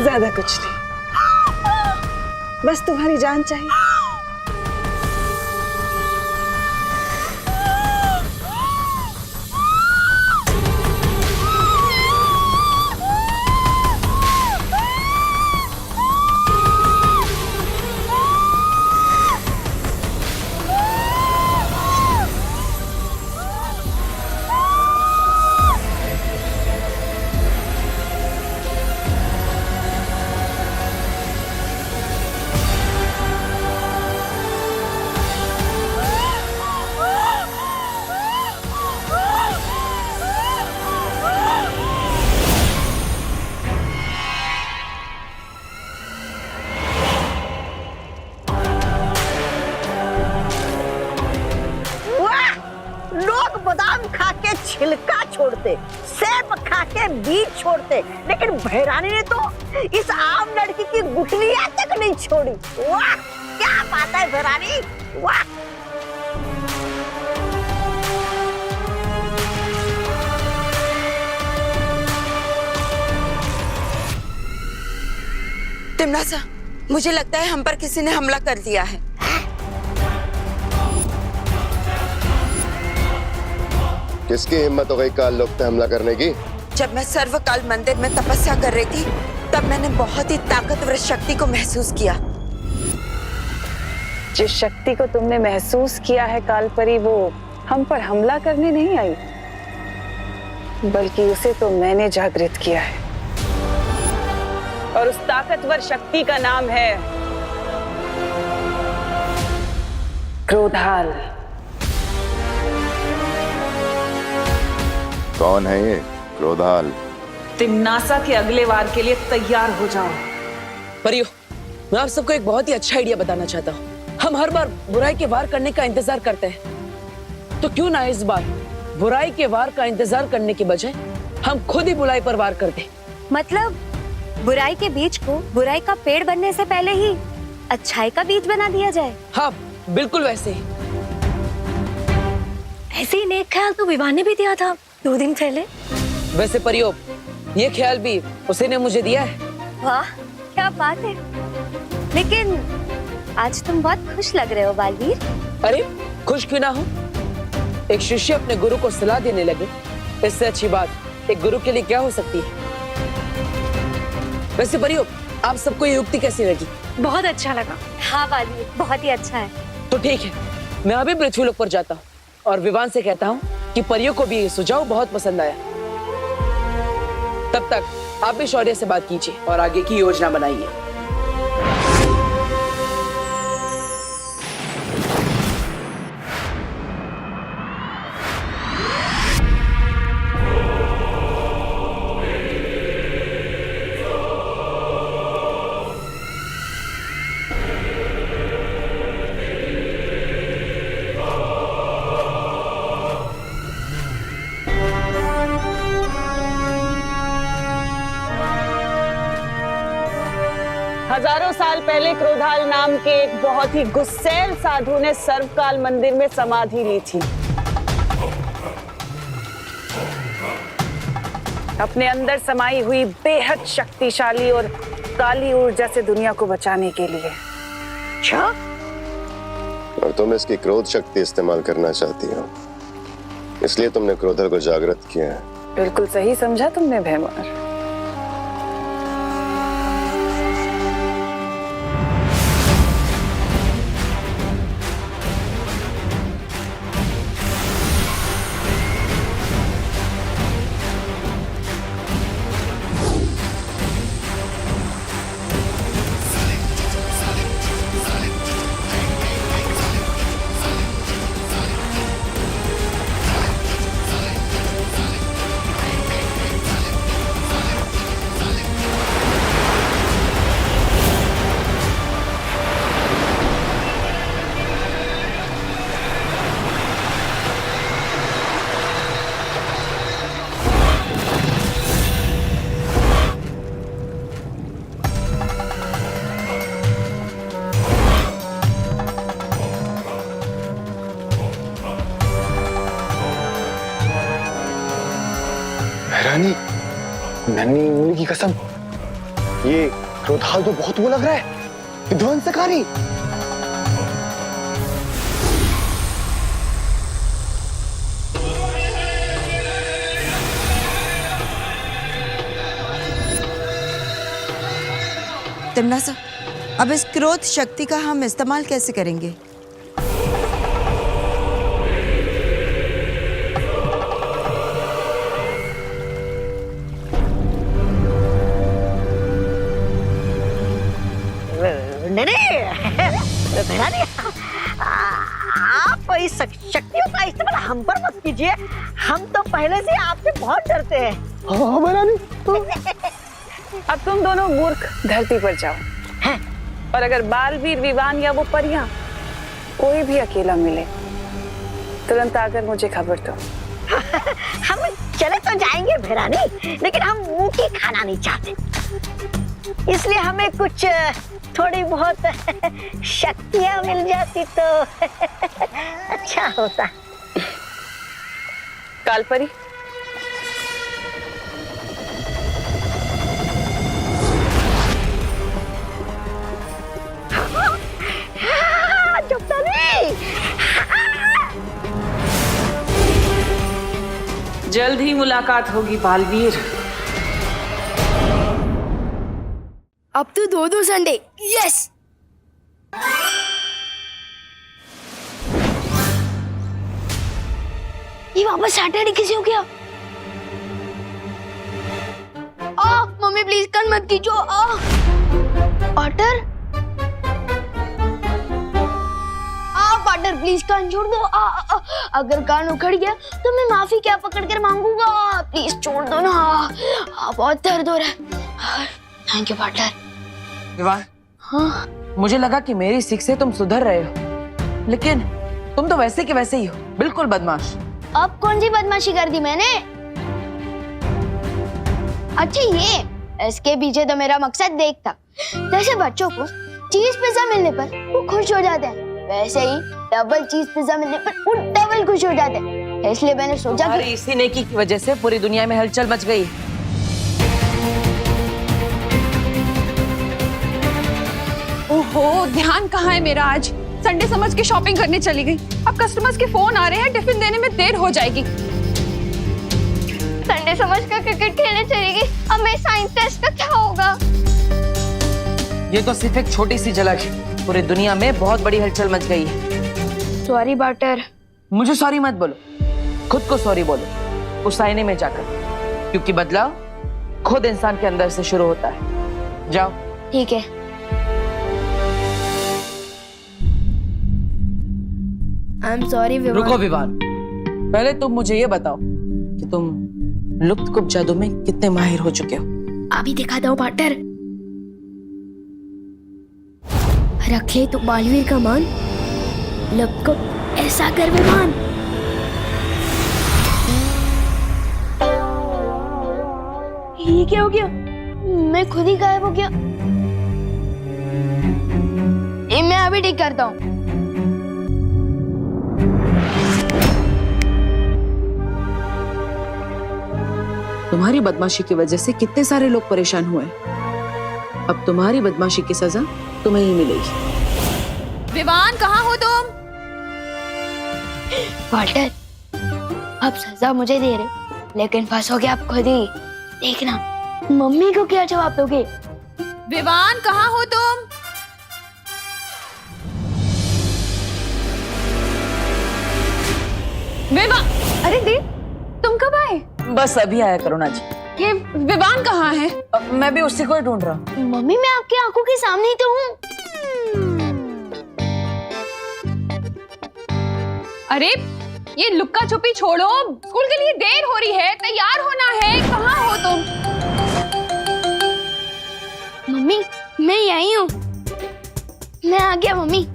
ज्यादा कुछ नहीं, बस तुम्हारी जान चाहिए। छिलका छोड़ते, सेब खा के बीज छोड़ते, लेकिन भैरानी ने तो इस आम लड़की की गुठलियां तक नहीं छोड़ी। वाह, क्या बात है भैरानी, वाह। तिमनासा, मुझे लगता है हम पर किसी ने हमला कर दिया है। किसकी हिम्मत हो गई काल लोक पे हमला करने की? जब मैं सर्वकाल मंदिर में तपस्या कर रही थी, तब मैंने बहुत ही ताकतवर शक्ति को महसूस किया। जिस शक्ति को तुमने महसूस किया है कालपरी, वो हम पर हमला करने नहीं आई, बल्कि उसे तो मैंने जागृत किया है। और उस ताकतवर शक्ति का नाम है क्रोधाल। कौन है ये क्रोधाल? तिम्नासा के अगले वार के लिए तैयार हो जाओ। परियो, मैं आप सबको एक बहुत ही अच्छा आइडिया बताना चाहता हूँ। हम हर बार बुराई के वार करने का इंतजार करते हैं, तो क्यों ना इस बार बुराई के वार का इंतजार करने के बजाय हम खुद ही बुराई पर वार कर दें। मतलब बुराई के बीज को बुराई का पेड़ बनने से पहले ही अच्छाई का बीज बना दिया जाए। हाँ, बिल्कुल वैसे ही। ऐसे ही नेक ख्याल तो विवाह ने भी दिया था 2 दिन पहले। वैसे परियो, ये ख्याल भी उसी ने मुझे दिया है। वाह, क्या बात है। लेकिन आज तुम बहुत खुश लग रहे हो बालवीर। अरे खुश क्यों ना हो, एक शिष्य अपने गुरु को सलाह देने लगे, इससे अच्छी बात एक गुरु के लिए क्या हो सकती है। वैसे परियो, आप सबको ये युक्ति कैसी लगी? बहुत अच्छा लगा। हाँ बालवीर, बहुत ही अच्छा है। तो ठीक है, मैं अभी पृथ्वीलोक पर जाता हूँ और विवान से कहता हूँ कि परियों को भी ये सुझाव बहुत पसंद आया। तब तक आप भी शौर्य से बात कीजिए और आगे की योजना बनाइए। हजारों साल पहले क्रोधाल नाम के एक बहुत ही गुस्सैल साधु ने सर्वकाल मंदिर में समाधि ली थी, अपने अंदर समाई हुई बेहद शक्तिशाली और काली ऊर्जा से दुनिया को बचाने के लिए। अच्छा, और तुम इसकी क्रोध शक्ति इस्तेमाल करना चाहती हो, इसलिए तुमने क्रोधल को जागृत किया है। बिल्कुल सही समझा तुमने भैमार। रानी, नन्ही उंगली की कसम, ये क्रोधाल तो बहुत वो लग रहा है, विध्वंसकारी। तिमनासा, अब इस क्रोध शक्ति का हम इस्तेमाल कैसे करेंगे? नहीं भैरानी, आप इस शक्तियों का इस्तेमाल हम पर मत कीजिए। हम तो पहले से आपसे बहुत डरते हैं। हाँ भैरानी। अब तुम दोनों मूर्ख धरती पर जाओ, और अगर बालवीर, विवान या वो परियां कोई भी अकेला मिले, तुरंत आकर मुझे खबर दो। हम चले तो जाएंगे भैरानी, लेकिन हम मुंह की खाना नहीं चाहते, इसलिए हमें कुछ थोड़ी बहुत शक्तियां मिल जाती तो अच्छा होता। कालपरी, जल्द ही मुलाकात होगी बालवीर। अब तो 2-2 संडे। यस। ये वापस सैटरडे किसे हो गया? मम्मी प्लीज कान मत कीजिए। पार्टनर, पार्टनर प्लीज कान छोड़ दो। अगर कान उखड़ गया तो मैं माफी क्या पकड़ कर मांगूंगा। प्लीज छोड़ दो ना, बहुत दर्द हो रहा है। Thank you partner. विवान, हाँ? मुझे लगा कि मेरी सीख से तुम सुधर रहे हो, लेकिन तुम तो वैसे के वैसे ही हो, बिल्कुल बदमाश। अब कौन सी बदमाशी कर दी मैंने? अच्छा, ये इसके पीछे तो मेरा मकसद देख था। जैसे बच्चों को चीज पिज्जा मिलने पर वो खुश हो जाते हैं, वैसे ही डबल चीज पिज्जा मिलने पर वो डबल खुश हो जाते हैं। इसलिए मैंने सोचा कि इसी नेकी की वजह से पूरी दुनिया में हलचल मच गई। ओहो, ध्यान कहाँ है मेरा? आज संडे समझ के शॉपिंग करने चली गई। अब कस्टमर्स के फोन आ रहे हैं, टिफिन देने में देर हो जाएगी। संडे समझ कर क्रिकेट खेलने चली गई। अब मेरे साइंस टेस्ट का क्या होगा? ये तो सिर्फ एक छोटी सी झलक है, पूरी दुनिया में बहुत बड़ी हलचल मच गई है। Sorry partner. मुझे सॉरी मत बोलो, खुद को सॉरी बोलो, उस आईने में जाकर, क्योंकि बदलाव खुद इंसान के अंदर से शुरू होता है। जाओ। ठीक है। I am sorry Vivaan. रुको विवान, पहले तुम मुझे ये बताओ कि तुम लुप्तकुप जादू में कितने माहिर हो चुके हो? अभी दिखाता हूँ पार्टनर। रख ले तो बालवीर का मान, लुप्तकुप ऐसा कर विवान। ये क्या हो गया? मैं खुद ही गायब हो गया। ये मैं अभी ठीक करता हूँ। तुम्हारी बदमाशी की वजह से कितने सारे लोग परेशान हुए। अब तुम्हारी बदमाशी की सजा तुम्हें ही मिलेगी। विवान, कहाँ हो तुम? वाल्टर, अब सजा मुझे दे रहे, लेकिन फंसोगे आप खुद ही। देखना मम्मी को क्या जवाब दोगे। विवान, कहाँ हो तुम? विवान, अरे दी, तुम कब आए? बस अभी आया करुणा जी। ये विवान कहाँ है? मैं भी उसी को ही ढूंढ रहा हूँ। मम्मी, मैं आपकी आंखों के सामने ही तो हूँ। अरे ये लुक्का छुपी छोड़ो, स्कूल के लिए देर हो रही है, तैयार होना है। कहाँ हो तुम? मम्मी, मैं यही हूँ। मैं आ गया मम्मी।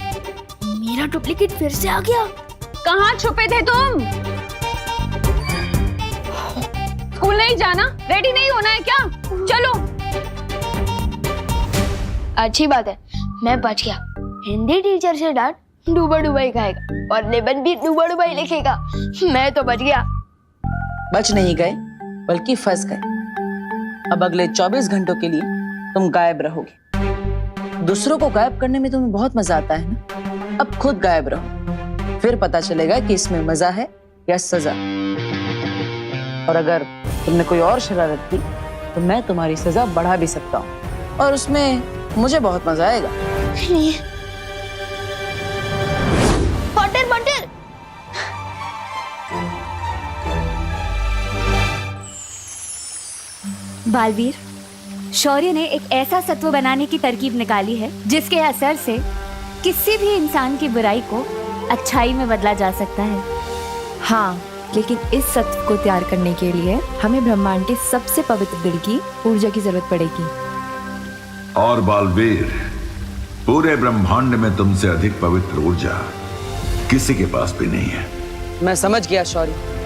मेरा डुप्लीकेट फिर से आ गया। कहाँ छुपे थे तुम? स्कूल नहीं जाना? रेडी नहीं होना है क्या? चलो। अच्छी बात है, मैं बच गया। हिंदी टीचर से डांट डूबा डूबा ही खाएगा और लेबन भी डूबा डूबा ही लिखेगा। मैं तो बच गया। बच नहीं गए, बल्कि फंस गए। अब अगले 24 घंटों के लिए तुम गायब रहोगे। दूसरों को गायब करने में तुम्हें बहुत मजा आता है ना, अब खुद गायब रहो, फिर पता चलेगा कि इसमें मजा है या सजा। और अगर तुमने कोई और शरारत की तो मैं तुम्हारी सजा बढ़ा भी सकता हूँ, और उसमें मुझे बहुत मजा आएगा। Butter butter. बालवीर, शौर्य ने एक ऐसा सत्व बनाने की तरकीब निकाली है जिसके असर से किसी भी इंसान की बुराई को अच्छाई में बदला जा सकता है। हाँ, लेकिन इस सत्व को तैयार करने के लिए हमें ब्रह्मांड के सबसे पवित्र दिल की ऊर्जा की जरूरत पड़ेगी। और बालवीर, पूरे ब्रह्मांड में तुमसे अधिक पवित्र ऊर्जा किसी के पास भी नहीं है। मैं समझ गया शौर्य।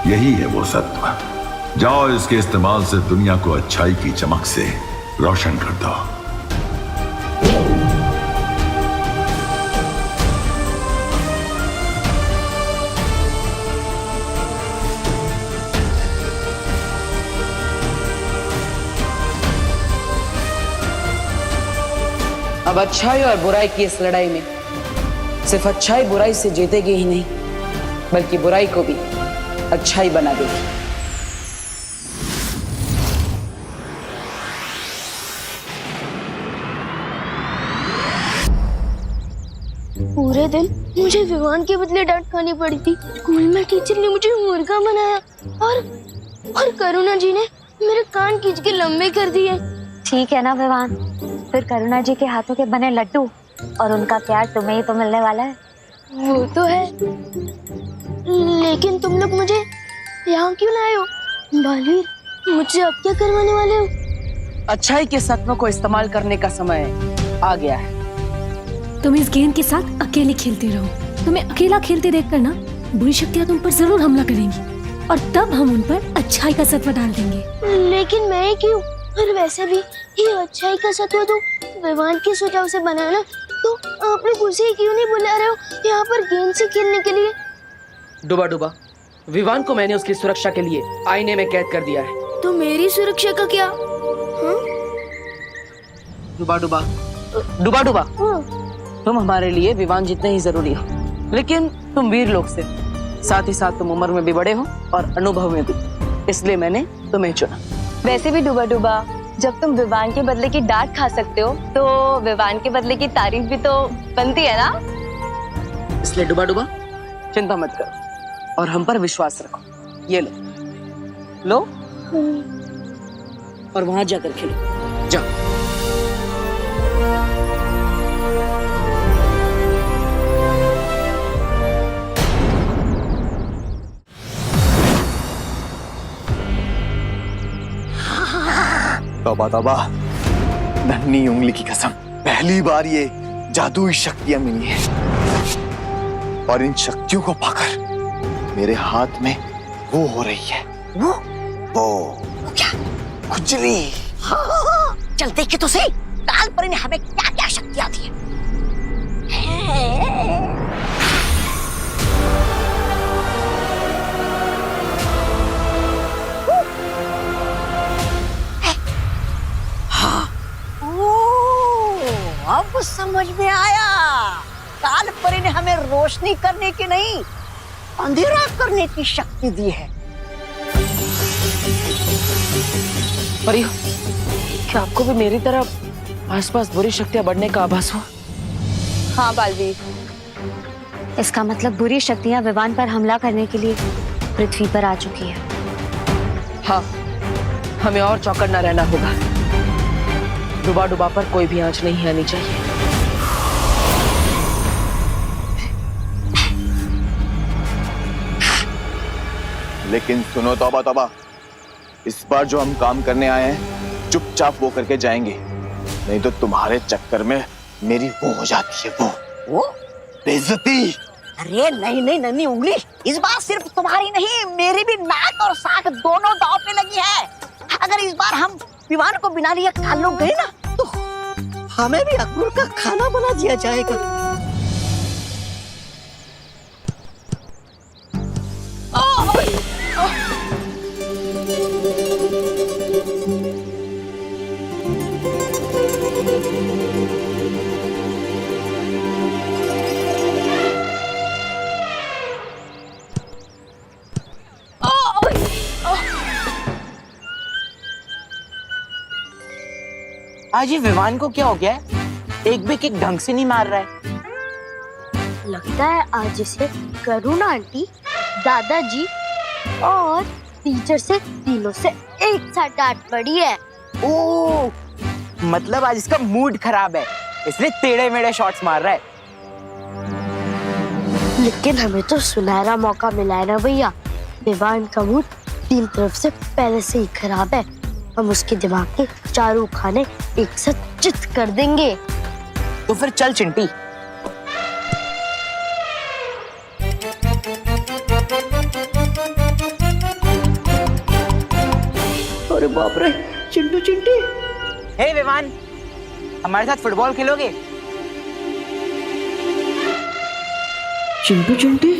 यही है वो सत्व। जाओ, इसके इस्तेमाल से दुनिया को अच्छाई की चमक से रोशन कर दो। अब अच्छाई और बुराई की इस लड़ाई में सिर्फ अच्छाई बुराई से जीतेगी ही नहीं, बल्कि बुराई को भी अच्छाई बना देगी। पूरे दिन मुझे विवान के बदले डांट खानी पड़ी थी। स्कूल में टीचर ने मुझे मुर्गा बनाया और करुणा जी ने मेरे कान खींच के लंबे कर दिए। ठीक है ना विवान, फिर करुणा जी के हाथों के बने लड्डू और उनका प्यार तुम्हें ही तो मिलने वाला है। वो तो है, लेकिन तुम लोग मुझे यहाँ क्यों लाए हो? बालवीर, मुझसे अब क्या करवाने वाले हो? अच्छाई के सत्व को इस्तेमाल करने का समय आ गया है। तुम इस गेम के साथ अकेले खेलते रहो। तुम्हें अकेला खेलते देखकर ना बुरी शक्तियाँ तुम पर जरूर हमला करेंगी और तब हम उन पर अच्छाई का सत्व डाल देंगे। लेकिन मैं क्यों? और वैसे भी ये अच्छाई का सत्व तो विवान के सुझाव से बना ना, तो आप लोग उसे क्यों नहीं बुला रहे हो यहाँ पर गेम से खेलने के लिए? डुबा डुबा, विवान को मैंने उसकी सुरक्षा के लिए आईने में कैद कर दिया है। तो मेरी सुरक्षा का क्या? डुबा डुबा, डुबा डुबा, तुम हमारे लिए विवान जितने ही जरूरी हो, लेकिन तुम वीर लोग से, साथ ही साथ तुम उम्र में भी बड़े हो और अनुभव में भी, इसलिए मैंने तुम्हें चुना। वैसे भी डुबा डुबा, जब तुम विवान के बदले की डांट खा सकते हो तो विवान के बदले की तारीफ भी तो बनती है ना। इसलिए डुबा डुबा, चिंता मत करो और हम पर विश्वास रखो। ये लो और वहां जाकर खेलो। जाओ। तौबा तौबा, नन्ही उंगली की कसम, पहली बार ये जादुई शक्तियां मिली हैं और इन शक्तियों को पाकर मेरे हाथ में वो हो रही है। वो क्या? खुजली। चल देखे तो सही, काल पर ने हमें क्या क्या शक्तियां दी है। अब समझ में आया, काल परी ने हमें रोशनी करने की नहीं, अंधेरा करने की शक्ति दी है। परियो, क्या आपको भी मेरी तरह आसपास बुरी शक्तियां बढ़ने का आभास हुआ? हाँ बालवीर, इसका मतलब बुरी शक्तियाँ विवान पर हमला करने के लिए पृथ्वी पर आ चुकी है। हाँ, हमें और चौकन्ना रहना होगा। डुबा डुबा पर कोई भी आंच नहीं आनी चाहिए। लेकिन सुनो तौबा तौबा, इस बार जो हम काम करने आए हैं चुपचाप वो करके जाएंगे, नहीं तो तुम्हारे चक्कर में मेरी वो हो जाती है, वो बेइज्जती। अरे नहीं नहीं नन्ही उंगली, इस बार सिर्फ तुम्हारी नहीं मेरी भी नाक और साख दोनों दांव पे लगी है। अगर इस बार हम विमान को बिना लिए काल लोग गए ना तो हमें भी अकबर का खाना बना दिया जाएगा। आज ये विमान को क्या हो गया है? एक भी किक ढंग से नहीं मार रहा है। लगता है आज इसे करुणा आंटी, दादाजी और टीचर से तीनों से एक साथ डांट पड़ी है। ओह, मतलब आज इसका मूड खराब है, इसलिए टेढ़े मेढ़े शॉट्स मार रहा है। लेकिन हमें तो सुनहरा मौका मिला है ना भैया। विवान का मूड तीन तरफ से पहले से ही खराब है। हम उसके दिमाग के चारों खाने एक साथ चित कर देंगे। तो फिर चल चिंटी। अरे बाप रे, चिंटू चिंटी। हे विमान, हमारे साथ फुटबॉल खेलोगे? चिंटू चिंटी,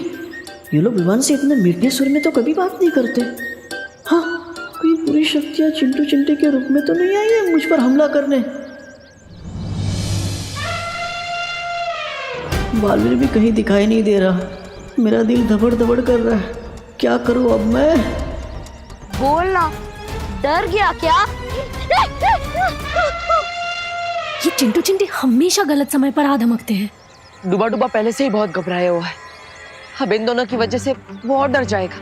ये लोग विमान से इतने मीठे सुर में तो कभी बात नहीं करते। हाँ, कोई बुरी शक्तियां चिंटू चिंटी के रूप में तो नहीं आई है मुझ पर हमला करने। बालवीर भी कहीं दिखाई नहीं दे रहा। मेरा दिल धबड़ धबड़ कर रहा है। क्या करूं अब मैं? बोलना, डर गया क्या? ये चिंटू चिंटी हमेशा गलत समय पर आ धमकते हैं। डुबा डुबा पहले से ही बहुत घबराया हुआ है। अब इन दोनों की वजह से वो और डर जाएगा।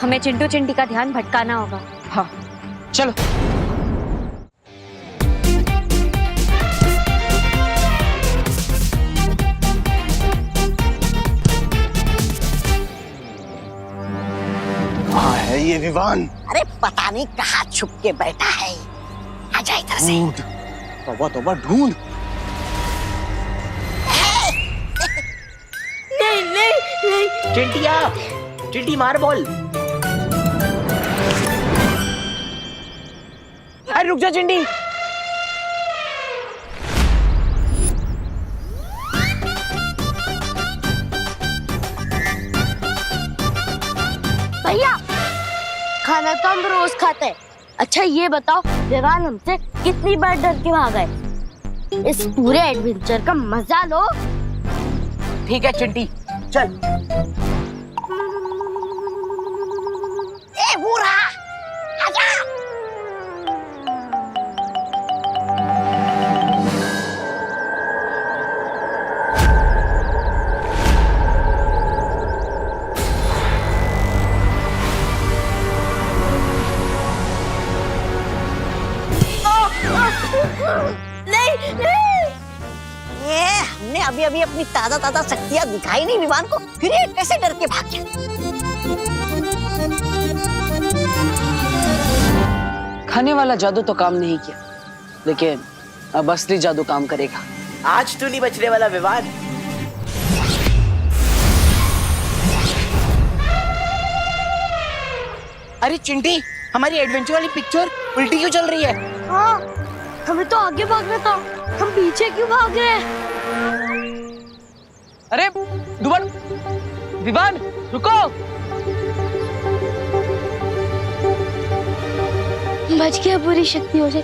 हमें चिंटू चिंटी का ध्यान भटकाना होगा। हाँ, चलो। हाँ है ये विमान। अरे पता नहीं कहाँ छुप के बैठा है। आजा इधर से। तौबा तौबा ढूंढ। नहीं नहीं नहीं। चिंटिया, चिंटी मार बॉल। अरे रुक जा चिंटी। भैया, खाना तो हम रोज खाते हैं। अच्छा ये बताओ, विवान हमसे कितनी बार डर के भागा है? इस पूरे एडवेंचर का मजा लो। ठीक है चिंटी, चल। ए बूढ़ा, आजा। नहीं नहीं। ये हमने अभी अभी अपनी ताजा ताजा शक्तियां दिखाई नहीं विमान को, फिर ये कैसे डर के भाग गया? खाने वाला जादू तो काम नहीं किया, लेकिन अब असली जादू काम करेगा। आज तो नहीं बचने वाला विवान। अरे चिंटी, हमारी एडवेंचर वाली पिक्चर उल्टी क्यों चल रही है? हाँ, हमें तो आगे भागना था, हम पीछे क्यों भाग रहे हैं? अरे डुबन, विवान, रुको। बच गया बुरी शक्तियों से।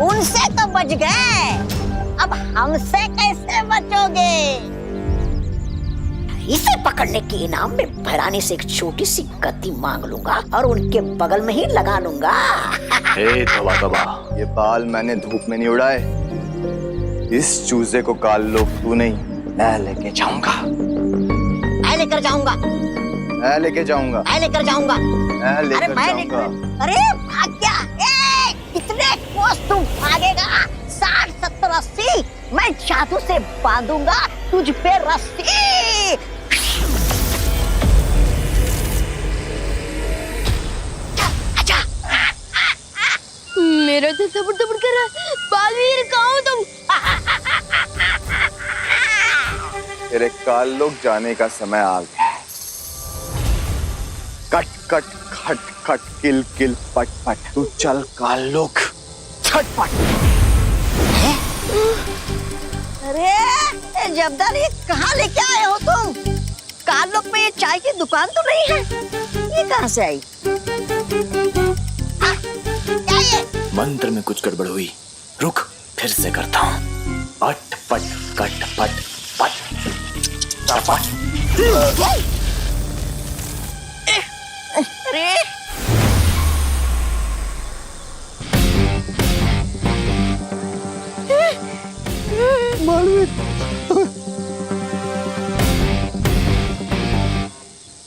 उनसे तो बच गए, अब हमसे कैसे बचोगे? इसे पकड़ने के इनाम में भैरानी से एक छोटी सी कत्ती मांग लूंगा और उनके बगल में ही लगा लूंगा। हे तौबा तौबा, ये बाल मैंने धूप में नहीं उड़ाए। इस चूजे को काल लोग तू नहीं मैं लेके जाऊंगा, मैं लेकर जाऊंगा, मैं लेके जाऊंगा, मैं लेकर जाऊंगा। मैं अरे लेकर मैं जाऊंगा। लेकर, अरे भाग गया। ए, कितने कोस तुम भागेगा? 60, 70, 80। मैं जादू से बांधूंगा तुझ पे रस्सी। मेरा दिल धड़क धड़क कर रहा है। बालवीर कहाँ हो तुम? तेरे काल्लोक जाने का समय आ गया है। कट कट खट खट किल किल पट पट, तू चल काल्लोक छटपट। अरे जब्दार, ये कहाँ लेके आए हो तुम? कालोक में ये चाय की दुकान तो नहीं है? ये कहाँ से आई? क्या ये? मंत्र में कुछ गड़बड़ हुई, रुक फिर से करता हूँ। अट पट कट पट पट चपट। अरे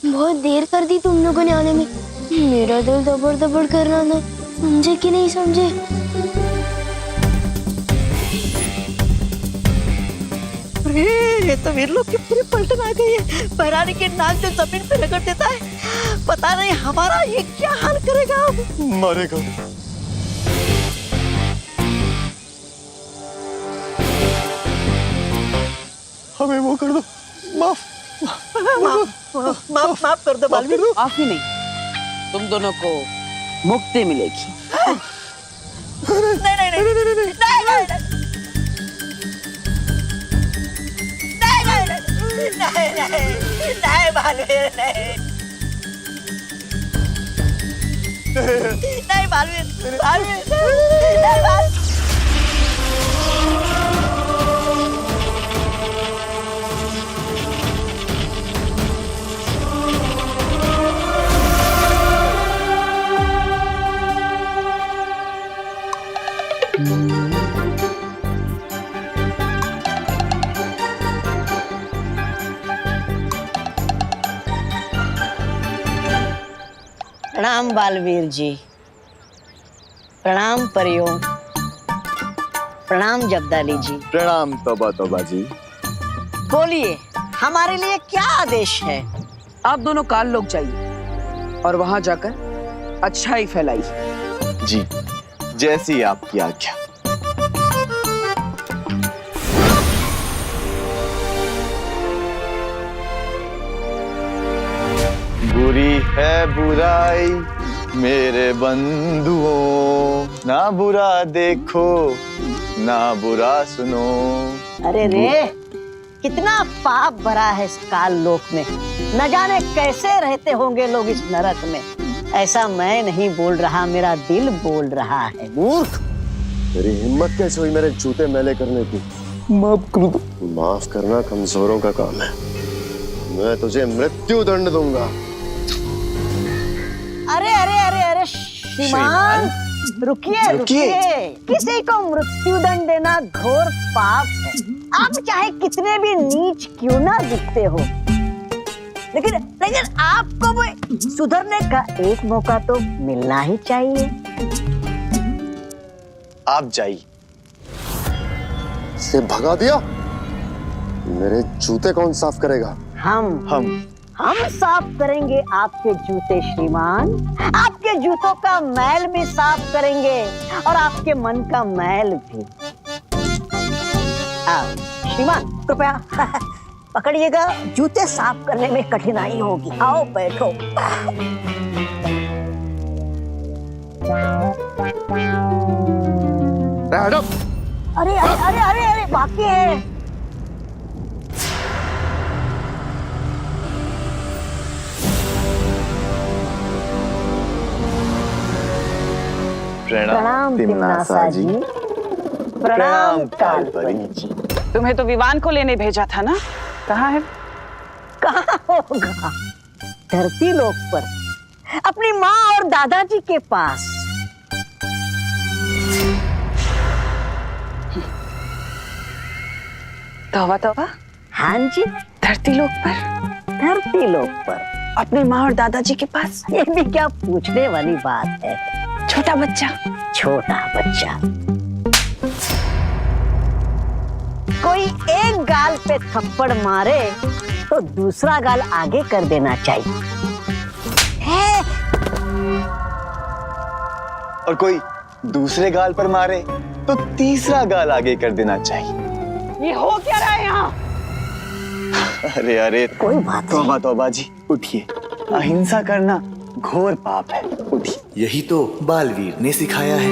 बहुत देर कर दी तुम लोगों ने आने में। मेरा दिल दबड़ दबड़ कर रहा था। समझे कि नहीं समझे? अरे ये तो वीर लोग की पूरी पलटन आ गई है। बहरानी के नाक से जमीन पे रगड़ देता है। पता नहीं हमारा ये क्या हाल करेगा अब। मरेगा। हमें वो कर दो, माफ माफ कर दो बालवीर। माफ ही नहीं, तुम दोनों को मुक्ति मिलेगी। नहीं नहीं नहीं नहीं नहीं नहीं नहीं बालवीर, नहीं बालवीर, बालवीर नहीं बाल। प्रणाम बालवीर जी, प्रणाम परियों, प्रणाम जब्दाली जी। प्रणाम तोबा तोबा जी। बोलिए, हमारे लिए क्या आदेश है? आप दोनों काल लोग जाइए और वहां जाकर अच्छाई फैलाइए। जी, जैसी आपकी आज्ञा। बुरी है बुराई मेरे बंधुओं, ना बुरा देखो ना बुरा सुनो। अरे रे, कितना पाप भरा है इस काल लोक में। न जाने कैसे रहते होंगे लोग इस नरक में। ऐसा मैं नहीं बोल रहा, मेरा दिल बोल रहा है। मूर्ख, तेरी हिम्मत कैसे हुई मेरे जूते मैले करने की? माफ कर दो। माफ करना कमजोरों का काम है। मैं तुझे मृत्यु दंड दूंगा। अरे अरे अरे अरे श्रीमान, रुकिए रुकिए। किसी को मृत्यु दंड देना घोर पाप है। आप चाहे कितने भी नीच क्यों ना दिखते हो, लेकिन लेकिन आपको भी सुधरने का एक मौका तो मिलना ही चाहिए। आप जाइए। से भगा दिया? मेरे जूते कौन साफ करेगा? हम साफ करेंगे आपके जूते श्रीमान। आपके जूतों का मैल भी साफ करेंगे और आपके मन का मैल भी। श्रीमान कृपया पकड़िएगा, जूते साफ करने में कठिनाई होगी। आओ बैठो। अरे अरे अरे अरे अरे बाकी है। प्रणाम तिमनासा जी। प्रणाम कालपरी जी। तुम्हें तो विवान को लेने भेजा था ना, कहाँ है? कहाँ होगा? धरती लोक पर, अपनी माँ और दादाजी के पास। तौबा तौबा, हाँ जी, धरती लोक पर, धरती लोक पर। अपने माँ और दादाजी के पास। ये भी क्या पूछने वाली बात है। छोटा बच्चा। छोटा बच्चा। कोई एक गाल पे थप्पड़ मारे तो दूसरा गाल आगे कर देना चाहिए है? और कोई दूसरे गाल पर मारे तो तीसरा गाल आगे कर देना चाहिए। ये हो क्या रहा है यहाँ? अरे अरे, कोई बात नहीं। तौबा तौबा जी, उठिए। अहिंसा करना घोर पाप है, उठिए। यही तो बालवीर ने सिखाया है।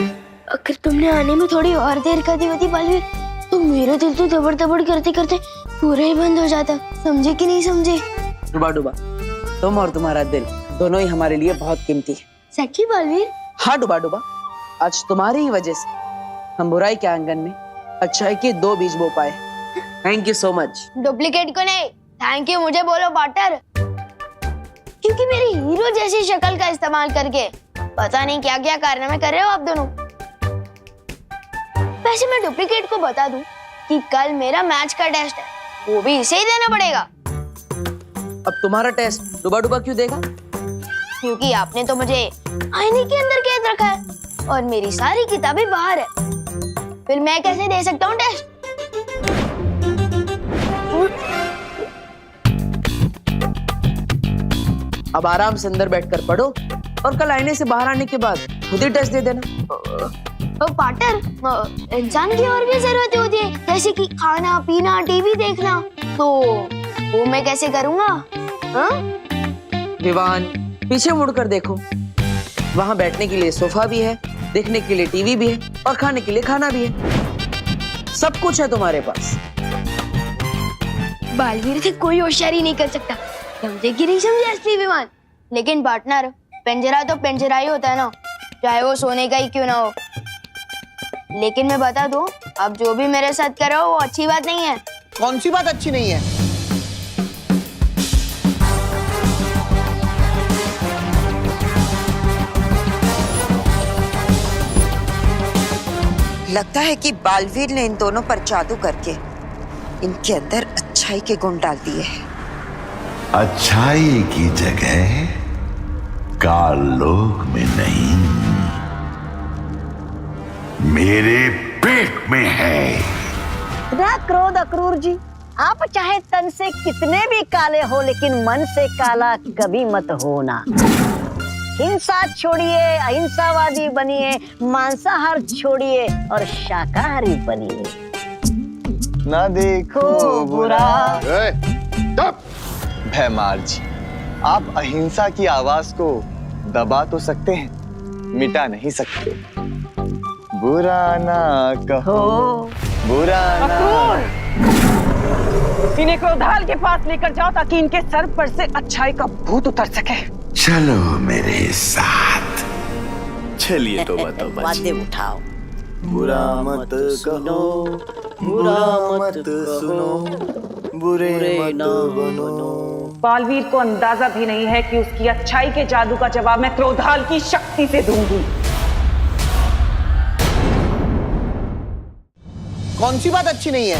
अगर तुमने आने में थोड़ी और देर कर दी होती बालवीर, तो मेरा दिल तो दबड़ दबड़ करते करते पूरा ही बंद हो जाता। समझे कि नहीं समझे? डुबा डुबा, तुम और तुम्हारा दिल दोनों ही हमारे लिए बहुत कीमती है। सच्ची बालवीर? हाँ डुबा डुबा, आज तुम्हारी ही वजह से हम बुराई के आंगन में अच्छाई के 2 बीज बो पाए। Thank you so much. Duplicate को नहीं, थैंक यू मुझे बोलो पार्टनर, क्योंकि मेरी हीरो जैसी शक्ल का इस्तेमाल करके पता नहीं क्या क्या कारनामे कर रहे हो आप दोनों। वैसे मैं डुप्लीकेट को बता दूं कि कल मेरा मैच का टेस्ट है, वो भी इसे ही देना पड़ेगा। अब तुम्हारा टेस्ट डुबा डुबा क्यों देगा? क्योंकि आपने तो मुझे आईने के अंदर कैद रखा है और मेरी सारी किताबें बाहर है, फिर मैं कैसे दे सकता हूँ टेस्ट? अब आराम से अंदर बैठकर पढ़ो और कल आईने से बाहर आने के बाद खुद ही टेस्ट दे देना। पार्टनर, इंसान की और भी जरूरतें होती है, जैसे कि खाना पीना, टीवी देखना, तो वो मैं कैसे करूँगा? हाँ? विवान, पीछे मुड़कर देखो, वहाँ बैठने के लिए सोफा भी है, देखने के लिए टीवी भी है और खाने के लिए खाना भी है। सब कुछ है तुम्हारे पास। बालवीर से कोई होशियारी नहीं कर सकता, समझे कि नहीं समझे असली विमान? लेकिन पार्टनर, पिंजरा तो पिंजरा ही होता है ना, चाहे वो सोने का ही क्यों ना हो। लेकिन मैं बता दूं, अब जो भी मेरे साथ करो वो अच्छी बात नहीं है। कौन सी बात अच्छी नहीं है? लगता है कि बालवीर ने इन दोनों पर जादू करके इनके अंदर अच्छाई के गुण डाल दिए हैं। अच्छाई की जगह काल लोक में नहीं, मेरे पेट में है। ना क्रोध अक्रूर जी, आप चाहे तन से कितने भी काले हो, लेकिन मन से काला कभी मत होना। हिंसा छोड़िए, अहिंसावादी बनिए, मांसाहार छोड़िए और शाकाहारी बनिए। ना देखो बुरा। भैमार जी, आप अहिंसा की आवाज को दबा तो सकते हैं, मिटा नहीं सकते। बुरा ना कहो, बुरा ना। इन्हें क्रोधाल के पास लेकर जाओ ताकि इनके सर पर से अच्छाई का भूत उतर सके। चलो मेरे साथ। चलिए तौबा तौबा जी। बातें उठाओ। बुरा मत कहो, बुरा मत सुनो, बुरे मत बनो। बालवीर को अंदाजा भी नहीं है कि उसकी अच्छाई के जादू का जवाब मैं क्रोधाल की शक्ति से दूंगी। कौन सी बात अच्छी नहीं है?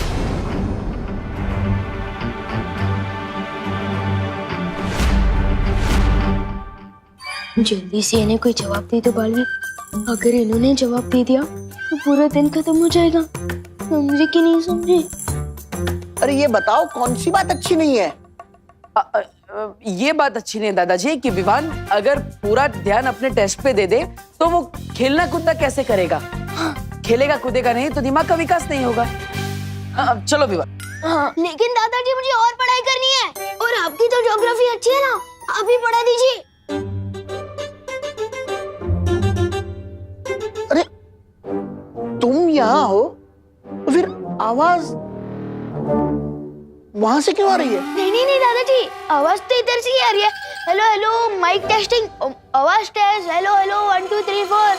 जल्दी से इन्हें कोई जवाब दे दो बालवीर, अगर इन्होंने जवाब दे दिया तो पूरा दिन खत्म हो जाएगा। समझे कि नहीं समझे? अरे ये बताओ, कौन सी बात अच्छी नहीं है? ये बात अच्छी नहीं दादाजी कि विवान अगर पूरा ध्यान अपने टेस्ट पे दे दे तो वो खेलना कूदना कैसे करेगा? खेलेगा कूदेगा नहीं तो दिमाग का विकास नहीं होगा। चलो विवान। हाँ, लेकिन दादाजी मुझे और पढ़ाई करनी है, और आपकी तो ज्योग्राफी अच्छी है ना, आप ही पढ़ा दीजिए। अरे तुम यहाँ हो तो फिर आवाज वहां से क्यों आ रही है? नहीं दादाजी, आवाज तो इधर से ही आ रही है। हेलो हेलो, माइक टेस्टिंग, आवाज टेस्ट, हेलो हेलो 1 2 3 4।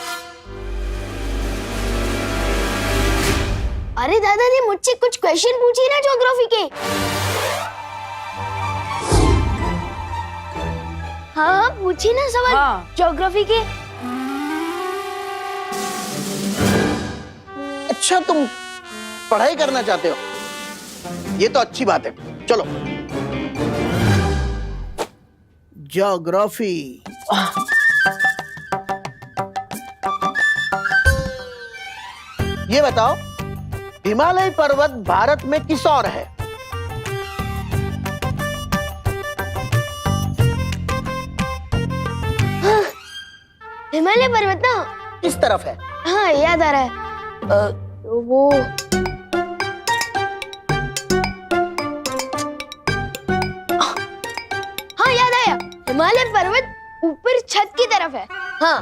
अरे दादाजी, मुझसे कुछ क्वेश्चन पूछिए ना ज्योग्राफी के। हाँ पूछिए ना सवाल। हाँ। ज्योग्राफी के। अच्छा, तुम पढ़ाई करना चाहते हो, ये तो अच्छी बात है। चलो। ज्योग्राफी। ये बताओ, हिमालय पर्वत भारत में किस ओर है? हिमालय पर्वत ना किस तरफ है? हाँ याद आ रहा है। वो हाँ याद आया, हिमालय पर्वत ऊपर छत की तरफ है। हाँ।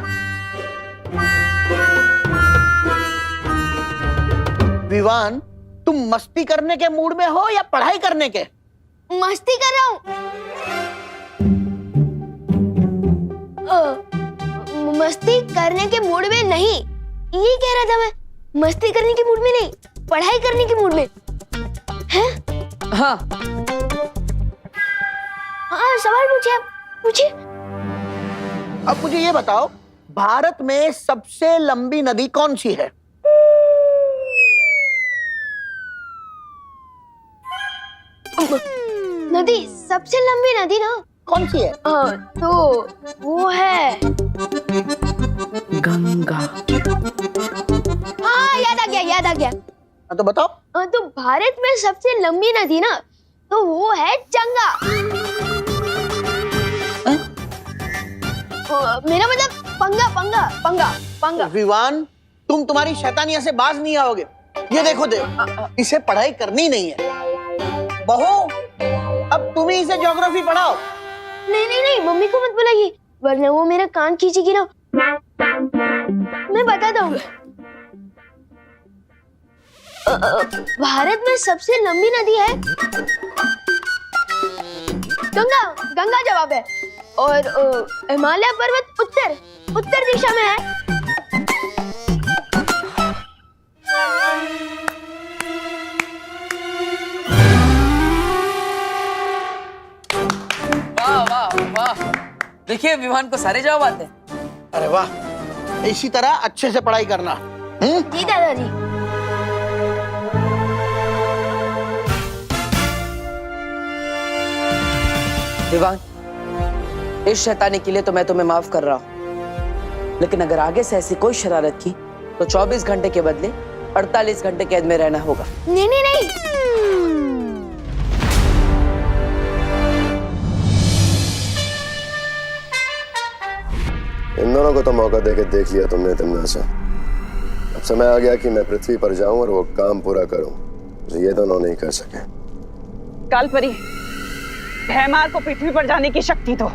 विवान, तुम मस्ती करने के मूड में हो या पढ़ाई करने के? मस्ती कर रहा हूँ। मस्ती करने के मूड में नहीं, ये कह रहा था मैं। मस्ती करने के मूड में नहीं, पढ़ाई करने के मूड में। हैं? हाँ हाँ, सवाल पूछिए, आप पूछिए। अब मुझे ये बताओ, भारत में सबसे लंबी नदी कौन सी है? नदी, सबसे लंबी नदी ना कौन सी है? तो वो है गंगा। हाँ याद आ गया, याद आ गया। तो बताओ। तो भारत में सबसे लंबी नदी ना, तो वो है गंगा। मेरा मतलब पंगा पंगा पंगा पंगा। विवान, तुम तुम्हारी शैतानिया से बाज नहीं आओगे। ये देखो इसे पढ़ाई करनी नहीं है। बहू, अब तुम ही इसे ज्योग्राफी पढ़ाओ। नहीं नहीं नहीं, मम्मी को मत बुलाइए, वरना वो मेरा कान खींचेगी ना। मैं बताता हूँ। भारत में सबसे लंबी नदी है गंगा। गंगा जवाब है। और हिमालय पर्वत उत्तर दिशा में है। वाह वाह वाह, देखिए विवान को सारे जवाब आते हैं। अरे वाह, इसी तरह अच्छे से पढ़ाई करना। जी दादाजी। विवान, इस शैतानी के लिए तो मैं तुम्हें माफ कर रहा हूं, लेकिन अगर आगे से ऐसी कोई शरारत की तो 24 घंटे के बदले 48 घंटे कैद में रहना होगा। नहीं नहीं नहीं। इन दोनों को तो मौका देके देख लिया तुमने तिमना से। अब समय आ गया कि मैं पृथ्वी पर जाऊं और वो काम पूरा करूं जो ये दोनों नहीं कर सके। कालपरी, भैमार को पृथ्वी पर जाने की शक्ति दो।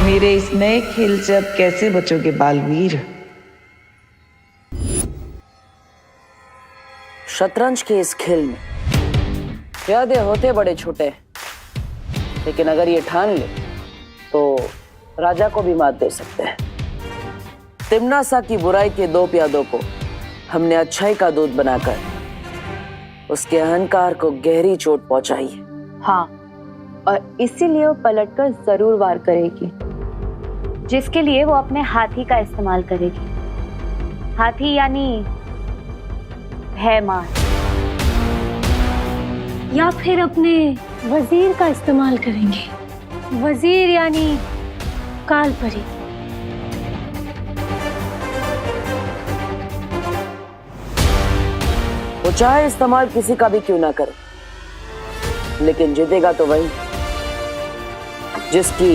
मेरे इस नए खेल से अब कैसे बचोगे बालवीर? शतरंज के इस खेल में प्यादे होते बड़े छोटे, लेकिन अगर ये ठान ले तो राजा को भी मात दे सकते हैं। तिम्नासा की बुराई के 2 प्यादों को हमने अच्छाई का दूत बनाकर उसके अहंकार को गहरी चोट पहुंचाई है। हाँ, और इसीलिए वो पलटकर जरूर वार करेगी, जिसके लिए वो अपने हाथी का इस्तेमाल करेगी। हाथी यानी भैमार, या फिर अपने वजीर का इस्तेमाल करेंगे। वजीर यानी कालपरी। वो चाहे इस्तेमाल किसी का भी क्यों ना करे, लेकिन जीतेगा तो वही जिसकी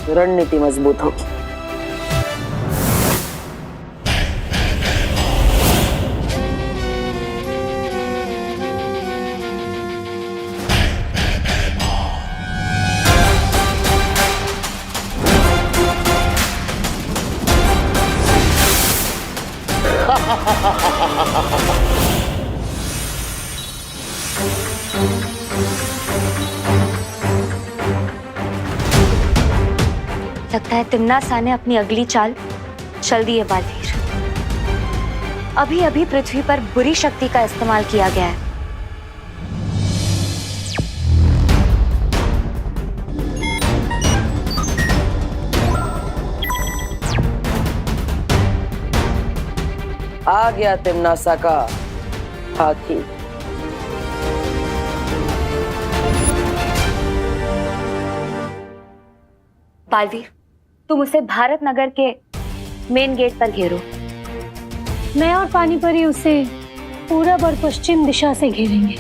रणनीति मजबूत होगी। लगता है तिम्नासा ने अपनी अगली चाल चल दी है बालवीर। अभी अभी पृथ्वी पर बुरी शक्ति का इस्तेमाल किया गया है। आ गया तिमनासा का हाथी। बालवीर, तुम उसे भारत नगर के मेन गेट पर घेरो। मैं और पानीपरी उसे पूरब और पश्चिम दिशा से घेरेंगे।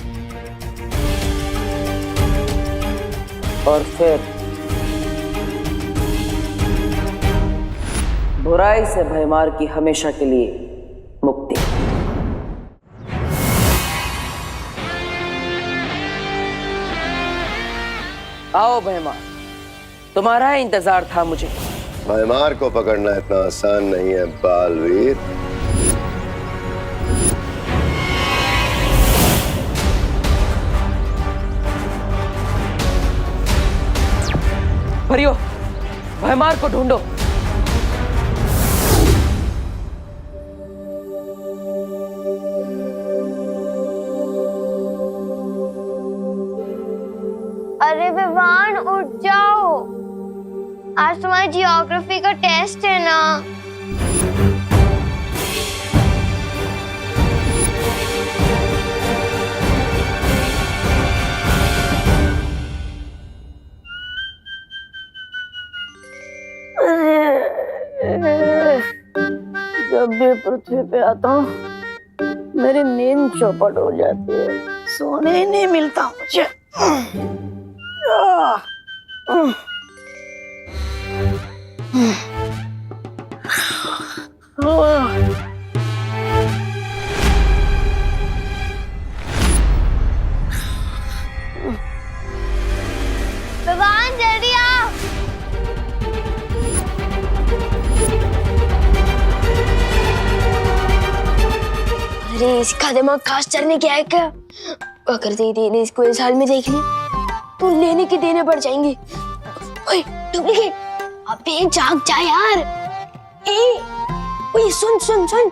और फिर बुराई से भयमार की हमेशा के लिए मुक्ति। आओ भयमार, तुम्हारा इंतजार था मुझे। भयमार को पकड़ना इतना आसान नहीं है बालवीर। परियो, भयमार को ढूंढो। अरे विवान, उठ जाओ, आज तुम्हारी जियोग्राफी का टेस्ट है ना। जब भी पृथ्वी पे आता हूँ मेरी नींद चौपट हो जाती है, सोने ही नहीं मिलता मुझे। विवान, जल्दी आओ। अरे इसका दिमाग खास चलने क्या है क्या? अगर दीदी ने इसको इस हाल में देख लिया तो लेने के देने पड़ जाएंगे। ओए डुप्लीकेट, अबे जाग जा यार। ओए सुन सुन सुन।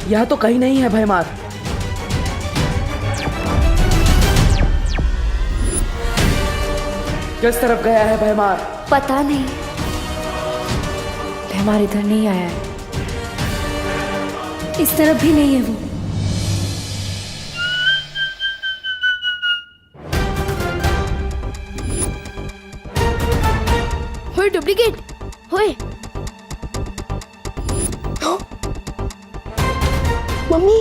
यह तो कहीं नहीं है भयमार। किस तरफ गया है भयमार? पता नहीं, भयमार इधर नहीं आया है, इस तरफ भी नहीं है वो। होए डुप्लीकेट, होए। मम्मी,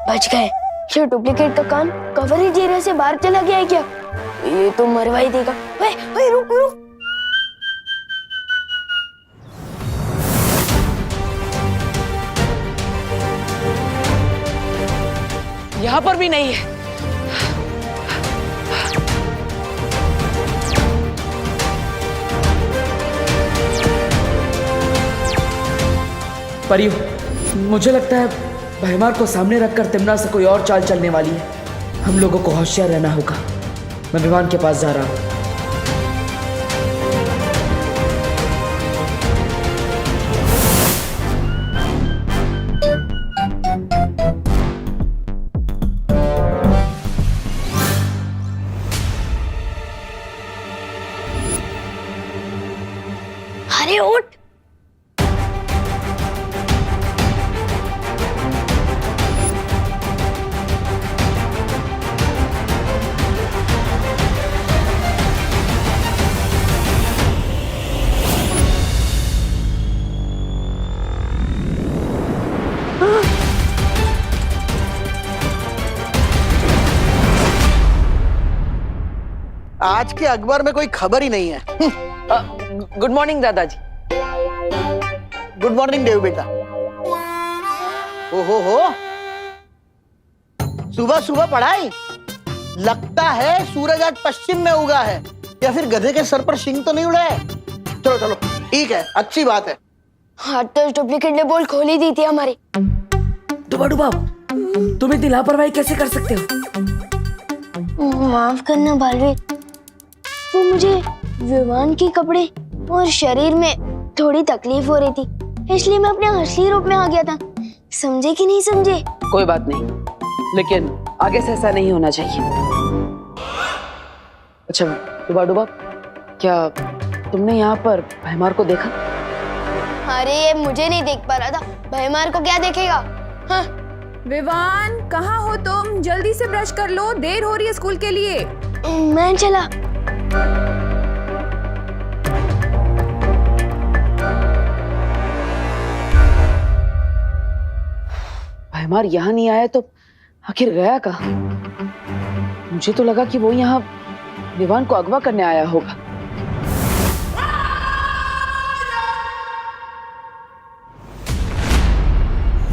बच गए। ये डुप्लीकेट का कान कवरेज एरिया से बाहर चला गया है क्या? ये तो मरवा ही देगा। ओए, ओए, रुक रुक। यहाँ पर भी नहीं है। परियो, मुझे लगता है भयमार को सामने रखकर तिमना से कोई और चाल चलने वाली है। हम लोगों को होशियार रहना होगा। मैं विमान के पास जा रहा हूँ। अरे उठ। आज के अखबार में कोई खबर ही नहीं है। गुड मॉर्निंग दादाजी। गुड मॉर्निंग देव बेटा। हो सुबह सुबह पढ़ाई। लगता है सूरज आज पश्चिम में उगा है, या फिर गधे के सर पर शिंग तो नहीं उड़ा है। चलो चलो ठीक है, अच्छी बात है। हाँ तो डुप्लीकेट ने बोल खोल ही दी थी हमारी। डुबा डुबा, तुम इतनी लापरवाही कैसे कर सकते हो? माफ करना बालवीर, वो मुझे विमान के कपड़े और शरीर में थोड़ी तकलीफ हो रही थी, इसलिए मैं अपने असली रूप में आ गया था। समझे कि नहीं समझे? कोई बात नहीं, लेकिन आगे से ऐसा नहीं होना चाहिए। अच्छा डुबा डुबा, क्या तुमने यहाँ पर भैमार को देखा? अरे ये मुझे नहीं देख पा रहा था, भैमार को क्या देखेगा? हाँ। विवान, कहाँ हो तुम? जल्दी से ब्रश कर लो, देर हो रही है स्कूल के लिए। मैं चला। भैमार यहाँ नहीं आया तो आखिर गया कहाँ? मुझे तो लगा कि वो यहाँ विवान को अगवा करने आया होगा।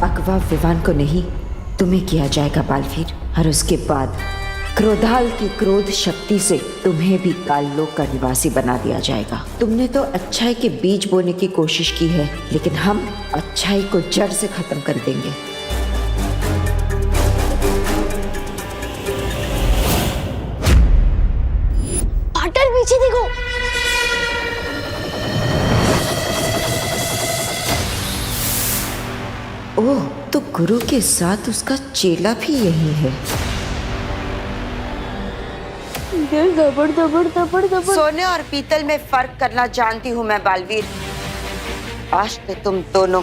अगवा विवान को नहीं, तुम्हें किया जाएगा बालवीर, और उसके बाद क्रोधाल की क्रोध शक्ति से तुम्हें भी काललोक का निवासी बना दिया जाएगा। तुमने तो अच्छाई के बीज बोने की कोशिश की है, लेकिन हम अच्छाई को जड़ से खत्म कर देंगे। पाटर पीछे देखो। ओह, तो गुरु के साथ उसका चेला भी यही है। दबड़ दबड़ दबड़ दबड़। सोने और पीतल में फर्क करना जानती हूँ मैं बालवीर। आज तो तुम दोनों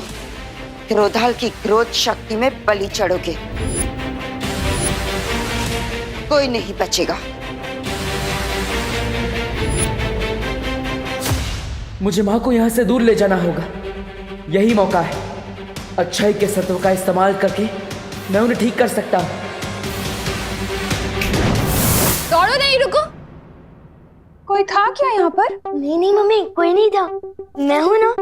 क्रोधाल की क्रोध शक्ति में बलि चढ़ोगे, कोई नहीं बचेगा। मुझे माँ को यहाँ से दूर ले जाना होगा, यही मौका है। अच्छाई के सत्व का इस्तेमाल करके मैं उन्हें ठीक कर सकता हूँ। दौड़ो नहीं, रुको। कोई था क्या यहाँ पर? नहीं नहीं मम्मी, कोई नहीं था, मैं हूँ ना।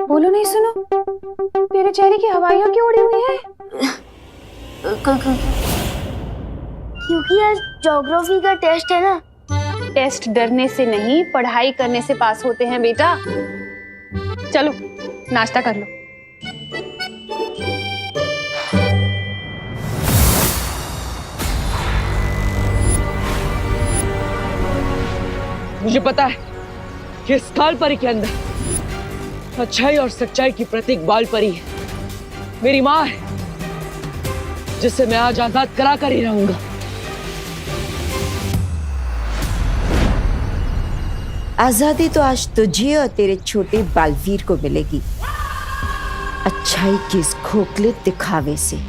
बोलो नहीं, सुनो, तेरे चेहरे की हवाइयाँ क्यों उड़ी हुई है? क्योंकि आज ज्योग्राफी का टेस्ट है ना। टेस्ट डरने से नहीं, पढ़ाई करने से पास होते हैं बेटा। चलो नाश्ता कर लो। मुझे पता है कि इस काल परी के अंदर अच्छाई और सच्चाई की प्रतीक बाल परी है। मेरी माँ है, जिसे मैं आज आजाद करा कर ही रहूंगा। आजादी तो आज तुझे और तेरे छोटे बालवीर को मिलेगी, अच्छाई के इस खोखले दिखावे से।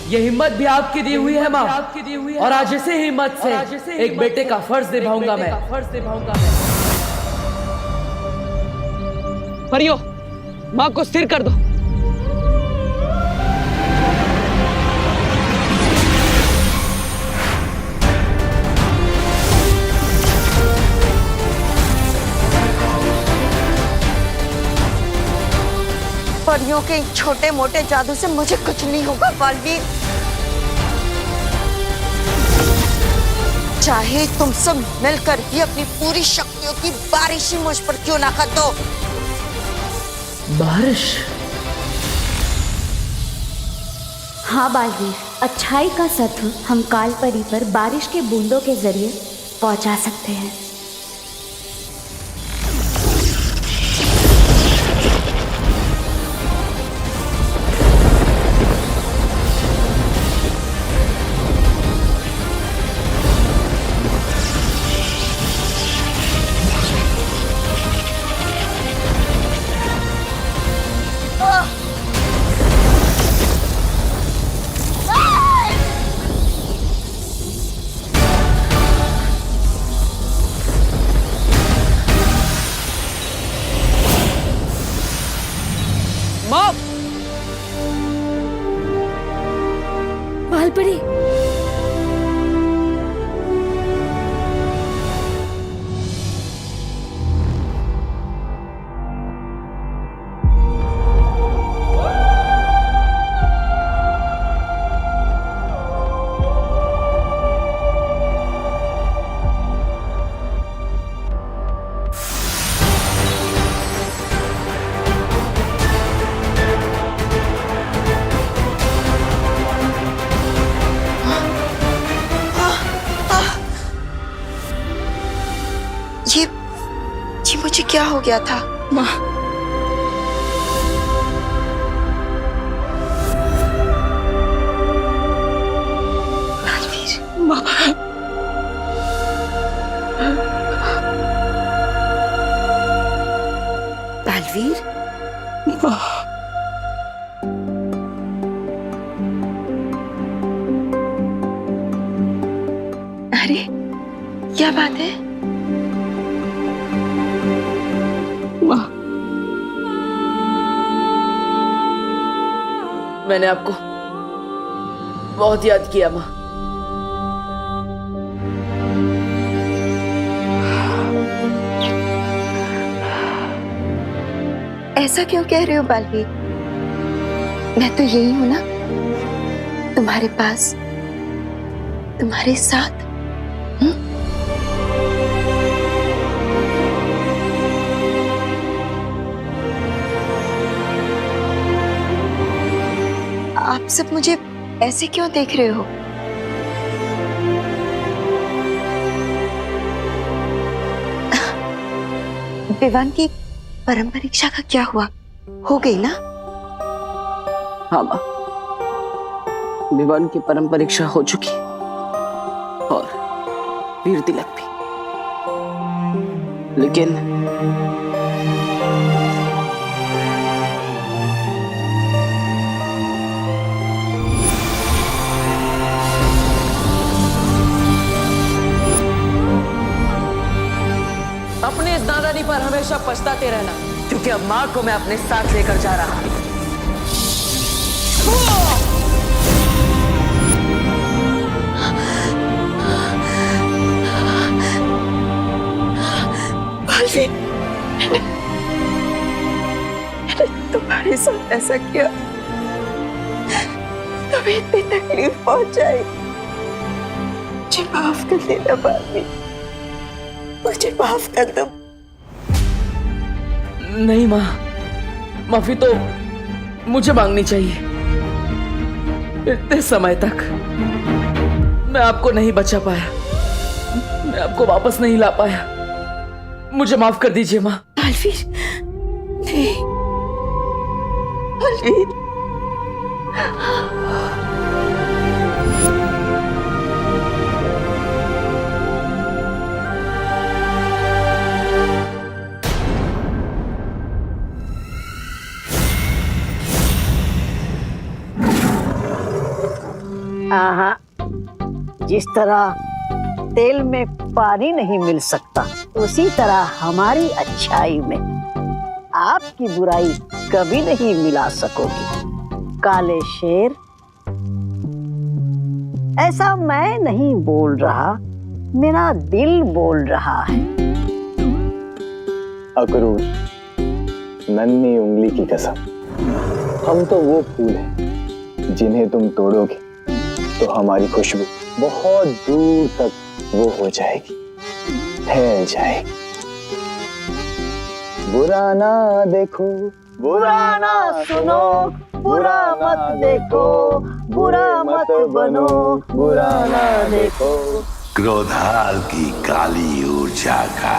ये हिम्मत भी आपकी दी हुई है माँ, और आज इसी हिम्मत से एक बेटे का फर्ज निभाऊंगा मैं। परियो, माँ को स्थिर कर दो। परियों के छोटे मोटे जादू से मुझे कुछ नहीं होगा बालवीर। चाहे तुम सब मिलकर भी अपनी पूरी शक्तियों की बारिश ही मुझ पर क्यों ना कर दो। बारिश? हाँ बालवीर, अच्छाई का सत्व हम काल परी पर बारिश के बूंदों के जरिए पहुंचा सकते हैं। माँ बालपरी, ये मुझे क्या हो गया था? माँ माँ बालवीर, अरे क्या बात है? माँ मैंने आपको बहुत याद किया माँ। ऐसा क्यों कह रहे हो बालवीर? मैं तो यही हूं ना, तुम्हारे पास, तुम्हारे साथ। आप सब मुझे ऐसे क्यों देख रहे हो? विवान की परम परीक्षा का क्या हुआ? हो गई ना? हाँ माँ, विवान की परम परीक्षा हो चुकी और वीर तिलक भी, लेकिन अपने इस नादानी पर हमेशा पछताते रहना, क्योंकि अब माँ को मैं अपने साथ लेकर जा रहा हूँ। तुम्हारे साथ ऐसा किया, तुम्हें इतनी तकलीफ पहुंचाई। मुझे माफ कर देना बालवीर, मुझे माफ कर दो। नहीं माँ, माफी तो मुझे मांगनी चाहिए। इतने समय तक मैं आपको नहीं बचा पाया, मैं आपको वापस नहीं ला पाया, मुझे माफ कर दीजिए माँ। बालवीर, नहीं बालवीर, आहा, जिस तरह तेल में पानी नहीं मिल सकता, उसी तरह हमारी अच्छाई में आपकी बुराई कभी नहीं मिला सकोगी। काले शेर, ऐसा मैं नहीं बोल रहा, मेरा दिल बोल रहा है। अक्रूर, नन्ही उंगली की कसम, हम तो वो फूल हैं जिन्हें तुम तोड़ोगे तो हमारी खुशबू बहुत दूर तक वो हो जाएगी, फैल जाएगी। बुरा ना देखो, बुरा ना सुनो, बुरा मत देखो, बुरा मत बनो, बुरा ना देखो। क्रोधाल की काली ऊर्जा का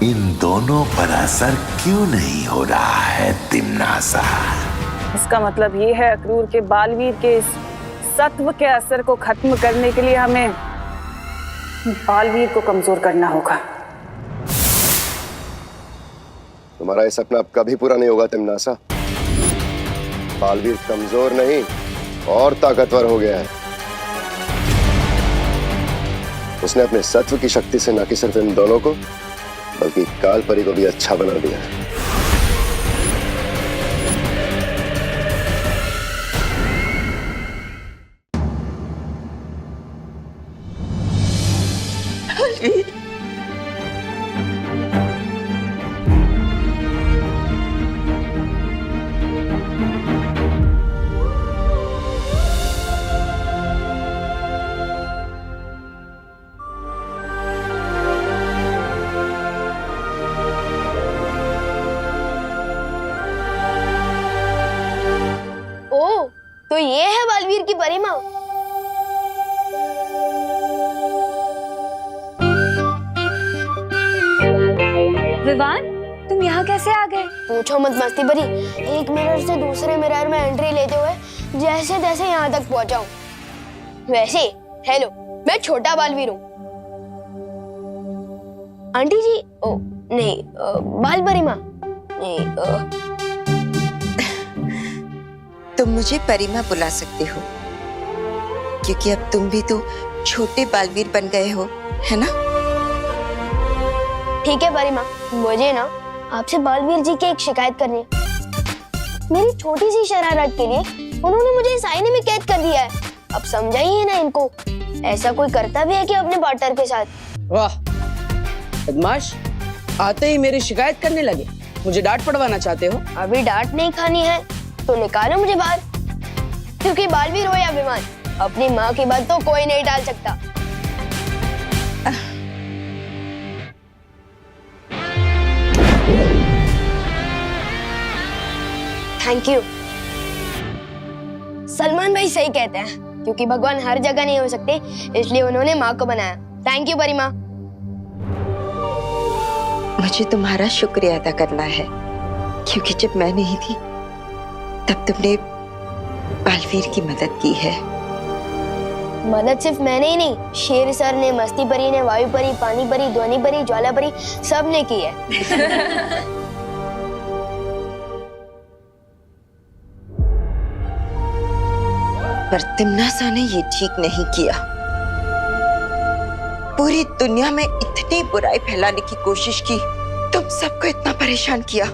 इन दोनों पर असर क्यों नहीं हो रहा है तिम्नासा? इसका मतलब ये है अक्रूर के बालवीर के इस सत्व के असर को खत्म करने के लिए हमें बालवीर को कमजोर करना होगा। तुम्हारा ये सपना अब कभी पूरा नहीं होगा तिम्नासा। बालवीर कमजोर नहीं और ताकतवर हो गया है। उसने अपने सत्व की शक्ति से न कि सिर्फ इन दोनों को बल्कि काल परी को भी अच्छा बना दिया है। तो ये है बालवीर की परिमा। विवान, तुम यहाँ कैसे आ गए? पूछो मत मस्ती भरी, एक मिरर से दूसरे मिरर में एंट्री लेते हुए जैसे तैसे यहाँ तक पहुँचा हूँ। वैसे हेलो, मैं छोटा बालवीर हूँ। आंटी जी, ओ नहीं, बाल परिमा नहीं। तुम मुझे परिमा बुला सकते हो, क्योंकि अब तुम भी तो छोटे बालवीर बन गए हो, है ना? ठीक है परिमा, मुझे ना आपसे बालवीर जी की एक शिकायत करनी है। मेरी छोटी सी शरारत के लिए उन्होंने मुझे इस आईने में कैद कर दिया है। अब समझाइए ना इनको, ऐसा कोई करता भी है कि अपने पार्टनर के साथ? वाह बदमाश, आते ही मेरी शिकायत करने लगे। मुझे डांट पड़वाना चाहते हो? अभी डांट नहीं खानी है तो निकालो मुझे बाहर, क्योंकि बालवीर हो या विमान, अपनी माँ की बात तो कोई नहीं टाल सकता। Thank you. सलमान भाई सही कहते हैं, क्योंकि भगवान हर जगह नहीं हो सकते, इसलिए उन्होंने माँ को बनाया। Thank you Parima. मुझे तुम्हारा शुक्रिया अदा करना है, क्योंकि जब मैं नहीं थी तब तुमने बालवीर की मदद की है। मदद सिर्फ मैंने ही नहीं, शेर सर ने, मस्ती परी ने, वायु परी, पानी परी, ध्वनि परी, ज्वाला परी, सब ने की है। पर तिम्नासा ने ये ठीक नहीं किया। पूरी दुनिया में इतनी बुराई फैलाने की कोशिश की, तुम सबको इतना परेशान किया।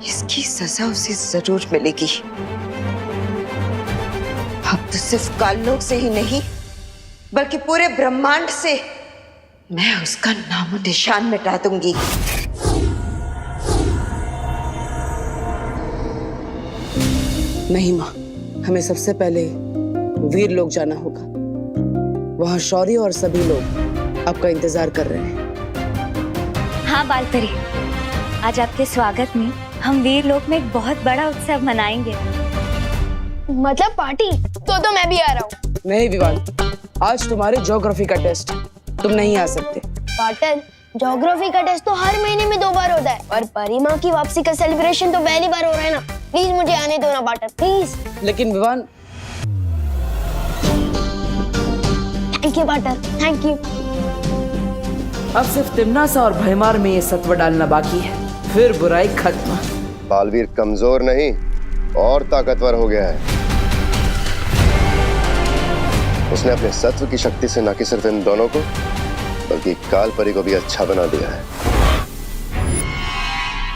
इसकी सजा उसे जरूर मिलेगी। अब तो सिर्फ काललोक से ही नहीं, बल्कि पूरे ब्रह्मांड से मैं उसका नामो निशान मिटा दूंगी। नहीं माँ, हमें सबसे पहले वीर लोग जाना होगा। वहाँ शौर्य और सभी लोग आपका इंतजार कर रहे हैं। हाँ बालपरी, आज आपके स्वागत में हम वीर लोक में एक बहुत बड़ा उत्सव मनाएंगे। मतलब पार्टी? तो मैं भी आ रहा हूँ। नहीं विवान, आज तुम्हारे ज्योग्राफी का टेस्ट है, तुम नहीं आ सकते। पार्टनर, ज्योग्राफी का टेस्ट तो हर महीने में 2 बार होता है, और परिमा की वापसी का सेलिब्रेशन तो पहली बार हो रहा है ना। प्लीज मुझे आने दो ना पार्टनर, प्लीज। लेकिन Vivaan. Thank you partner, thank you. अब सिर्फ तिम्नासा और भयमार में ये सत्व डालना बाकी है, फिर बुराई खत्म। बालवीर कमजोर नहीं और ताकतवर हो गया है। उसने अपने सत्व की शक्ति से न कि सिर्फ इन दोनों को, बल्कि काल परी को भी अच्छा बना दिया है।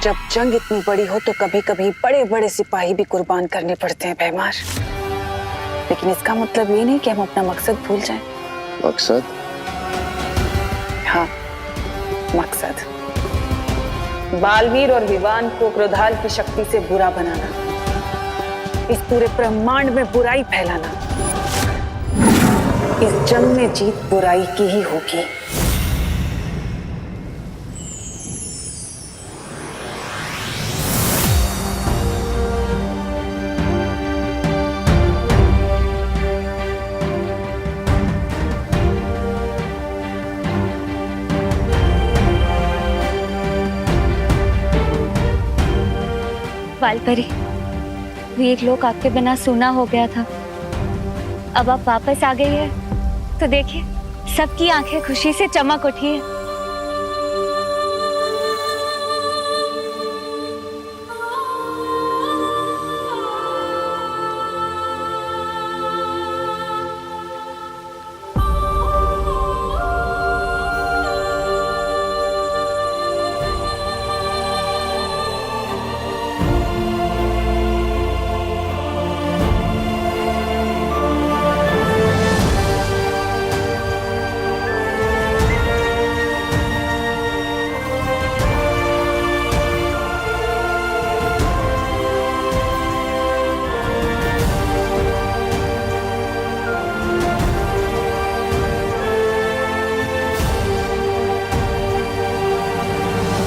जब जंग इतनी बड़ी हो तो कभी कभी बड़े बड़े सिपाही भी कुर्बान करने पड़ते हैं भैमार, लेकिन इसका मतलब ये नहीं कि हम अपना मकसद भूल जाएं। मकसद? हाँ, मकसद बालवीर और विवान को क्रोधाल की शक्ति से बुरा बनाना, इस पूरे ब्रह्मांड में बुराई फैलाना। इस जंग में जीत बुराई की ही होगी। बालपरी, वीर लोक आपके बिना सूना हो गया था। अब आप वापस आ गई है तो देखिए, सबकी आंखें खुशी से चमक उठी है।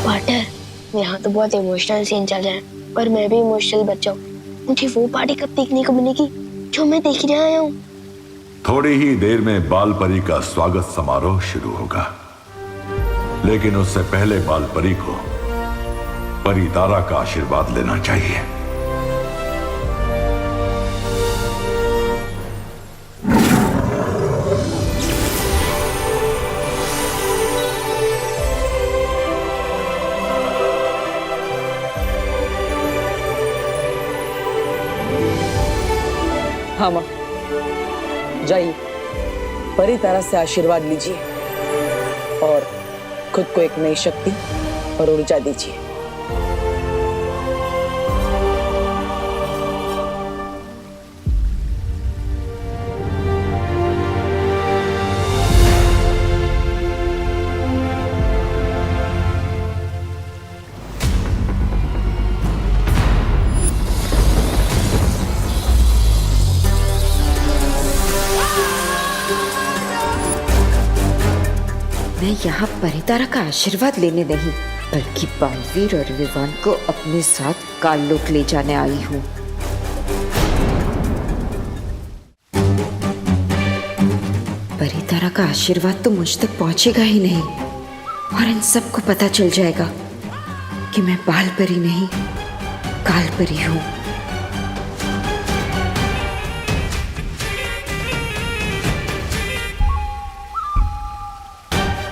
पार्टनर, यहाँ तो बहुत इमोशनल सीन चल रहा है और मैं भी इमोशनल बच्चा हूँ। मुझे वो पार्टी कब देखने को मिलेगी जो मैं देख ही रहा हूँ? थोड़ी ही देर में बाल परी का स्वागत समारोह शुरू होगा, लेकिन उससे पहले बाल परी को परी तारा का आशीर्वाद लेना चाहिए। हाँ माँ, जाइए परी तारा से आशीर्वाद लीजिए और खुद को एक नई शक्ति और ऊर्जा दीजिए। मैं यहाँ परितारा का आशीर्वाद लेने नहीं, बल्कि बालवीर और विवान को अपने साथ काललोक ले जाने आई हूँ। परितारा का आशीर्वाद तो मुझ तक पहुंचेगा ही नहीं और इन सबको पता चल जाएगा कि मैं बाल परी नहीं, काल परी हूँ।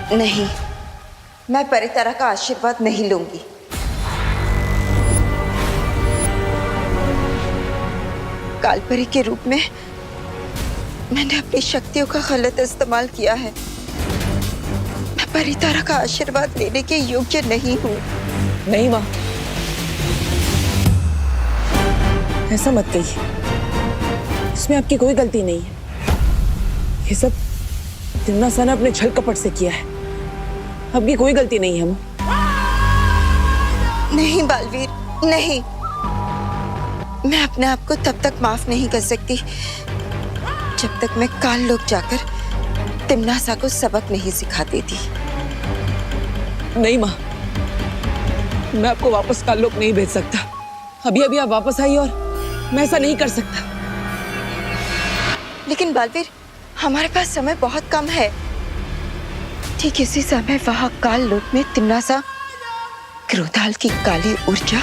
नहीं, मैं परितारा का आशीर्वाद नहीं लूंगी। कालपरी के रूप में मैंने अपनी शक्तियों का गलत इस्तेमाल किया है। मैं परितारा का आशीर्वाद लेने के योग्य नहीं हूँ। नहीं माँ, ऐसा मत कहिए, इसमें आपकी कोई गलती नहीं है। ये सब तिम्ना सा ने अपने छल कपट से किया है, आपकी कोई गलती नहीं है माँ। नहीं बालवीर, नहीं, मैं अपने आप को तब तक माफ नहीं कर सकती जब तक मैं काल लोक जाकर तिम्नासा को सबक नहीं सिखा देती। नहीं माँ, मैं आपको वापस काल लोक नहीं भेज सकता। अभी अभी आप वापस आई और मैं ऐसा नहीं कर सकता। लेकिन बालवीर, हमारे पास समय बहुत कम है। ठीक इसी समय वहां काल लोक में तिम्नासा क्रोधाल की काली ऊर्जा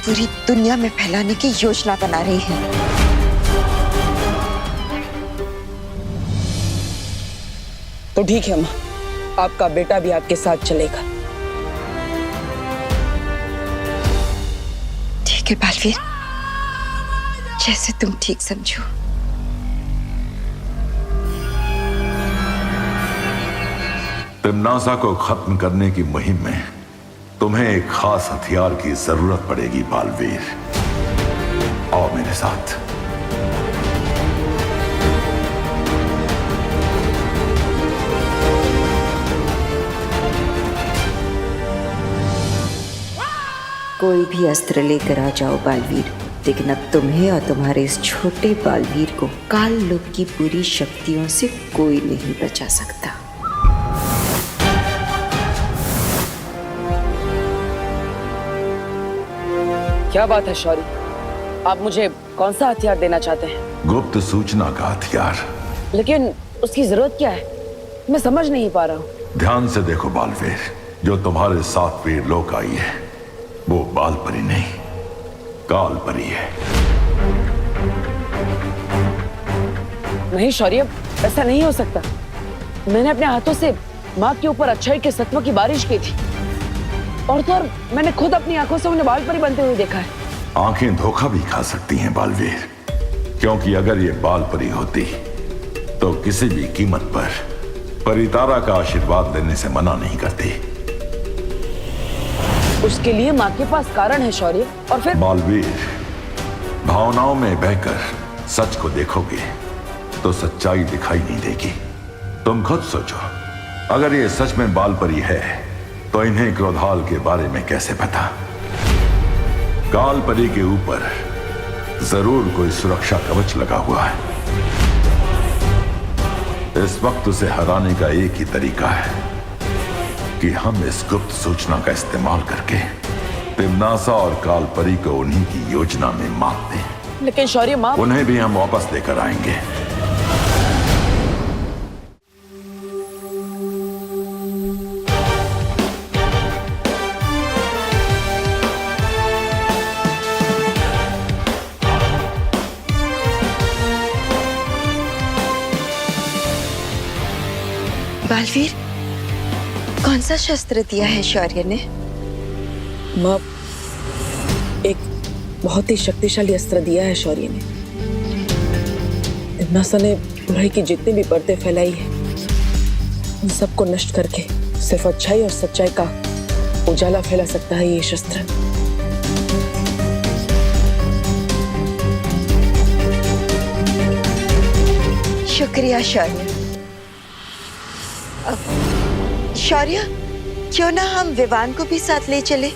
पूरी दुनिया में फैलाने की योजना बना रही है। तो ठीक है माँ, आपका बेटा भी आपके साथ चलेगा। ठीक है बालवीर, जैसे तुम ठीक समझो। तिम्नासा को खत्म करने की मुहिम में तुम्हें एक खास हथियार की जरूरत पड़ेगी बालवीर। आओ मेरे साथ। कोई भी अस्त्र लेकर आ जाओ बालवीर, लेकिन अब तुम्हें और तुम्हारे इस छोटे बालवीर को काल लोक की पूरी शक्तियों से कोई नहीं बचा सकता। क्या बात है शौरी, आप मुझे कौन सा हथियार देना चाहते हैं? गुप्त सूचना का हथियार। लेकिन उसकी जरूरत क्या है, मैं समझ नहीं पा रहा हूँ। ध्यान से देखो बालवीर, जो तुम्हारे साथ वीर लोक आई है वो बाल परी नहीं, काल परी है। नहीं शौर्य, ऐसा नहीं हो सकता। मैंने अपने हाथों से माँ के ऊपर अच्छाई के सत्व की बारिश की थी और तो और मैंने खुद अपनी आंखों से उन्हें बाल परी बनते हुए देखा है। आंखें धोखा भी खा सकती हैं बालवीर, क्योंकि अगर ये बाल परी होती तो किसी भी कीमत पर परितारा का आशीर्वाद लेने से मना नहीं करती। उसके लिए माँ के पास कारण है शौर्य। और फिर बालवीर, भावनाओं में बहकर सच को देखोगे तो सच्चाई दिखाई नहीं देगी। तुम खुद सोचो, अगर ये सच में बाल परी है तो इन्हें क्रोधाल के बारे में कैसे पता? काल परी के ऊपर जरूर कोई सुरक्षा कवच लगा हुआ है। इस वक्त उसे हराने का एक ही तरीका है कि हम इस गुप्त सूचना का इस्तेमाल करके तिमनासा और कालपरी को उन्हीं की योजना में मात दें। लेकिन शौर्य माँ, उन्हें भी हम वापस लेकर आएंगे। बालवीर, कौन सा शस्त्र दिया है शौर्य ने? माँ, एक बहुत ही शक्तिशाली अस्त्र दिया है शौर्य ने। तिमनासा ने बुराई की जितनी भी परतें फैलाई है, उन सबको नष्ट करके सिर्फ अच्छाई और सच्चाई का उजाला फैला सकता है ये शस्त्र। शुक्रिया शौर्य। शौर्य, क्यों ना हम विवान को भी साथ ले चले?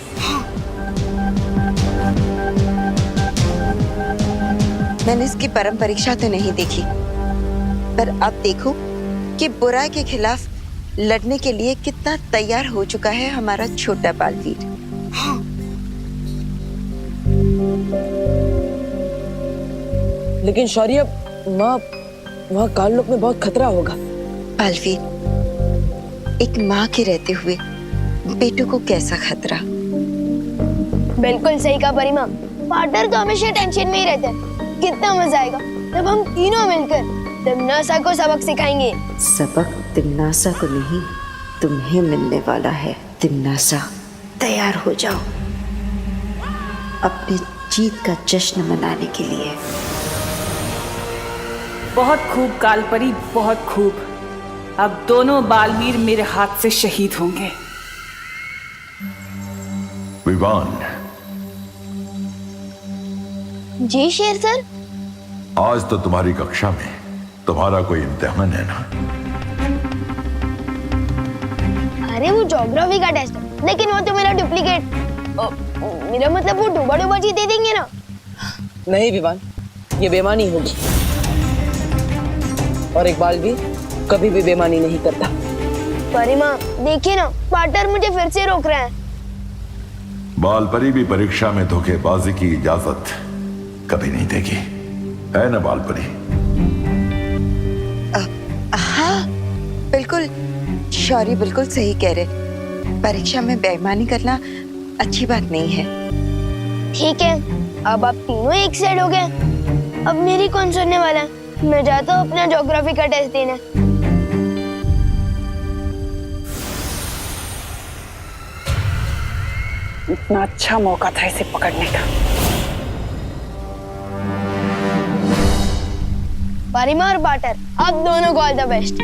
मैंने इसकी परम परीक्षा तो नहीं देखी, पर अब देखो कि बुराई के खिलाफ लड़ने के लिए कितना तैयार हो चुका है हमारा छोटा बालवीर। लेकिन शौर्य माँ, वहाँ काललोक में बहुत खतरा होगा। बालवीर, एक माँ के रहते हुए बेटों को कैसा खतरा? बिल्कुल सही कहा परिमा। पार्टनर तो हमेशा टेंशन में ही रहते हैं। कितना मजा आएगा जब हम तीनों मिलकर तिमनासा को सबक सिखाएंगे। सबक तिमनासा को नहीं, तुम्हें मिलने वाला है। तिमनासा, तैयार हो जाओ अपनी जीत का जश्न मनाने के लिए। बहुत खूब कालपरी, बहुत खूब। अब दोनों बालवीर मेरे हाथ से शहीद होंगे। विवान, जी शेर सर। आज तो तुम्हारी कक्षा में तुम्हारा कोई इम्तिहान है ना? अरे वो ज्योग्राफी का टेस्ट है, लेकिन वो तो मेरा डुप्लीकेट। मेरा मतलब वो डूबा डूबा जी दे देंगे ना? नहीं विवान, ये बेईमानी होगी और एक बालवीर कभी भी बेईमानी नहीं करता। परिमा देखिए ना, पार्टनर मुझे फिर से रोक रहे हैं। बालपरी भी परीक्षा में धोखेबाजी की इजाजत कभी नहीं देगी, है ना बालपरी? हाँ बिल्कुल, शौर्य बिल्कुल सही कह रहे। परीक्षा में बेईमानी करना अच्छी बात नहीं है। ठीक है, अब आप तीनों एक साइड हो गए। अब मेरी कौन सुनने वाला है? मैं जाता हूँ अपना ज्योग्राफी का टेस्ट देने। इतना अच्छा मौका था इसे पकड़ने का। परिमा और पार्टनर, आप दोनों को ऑल द बेस्ट।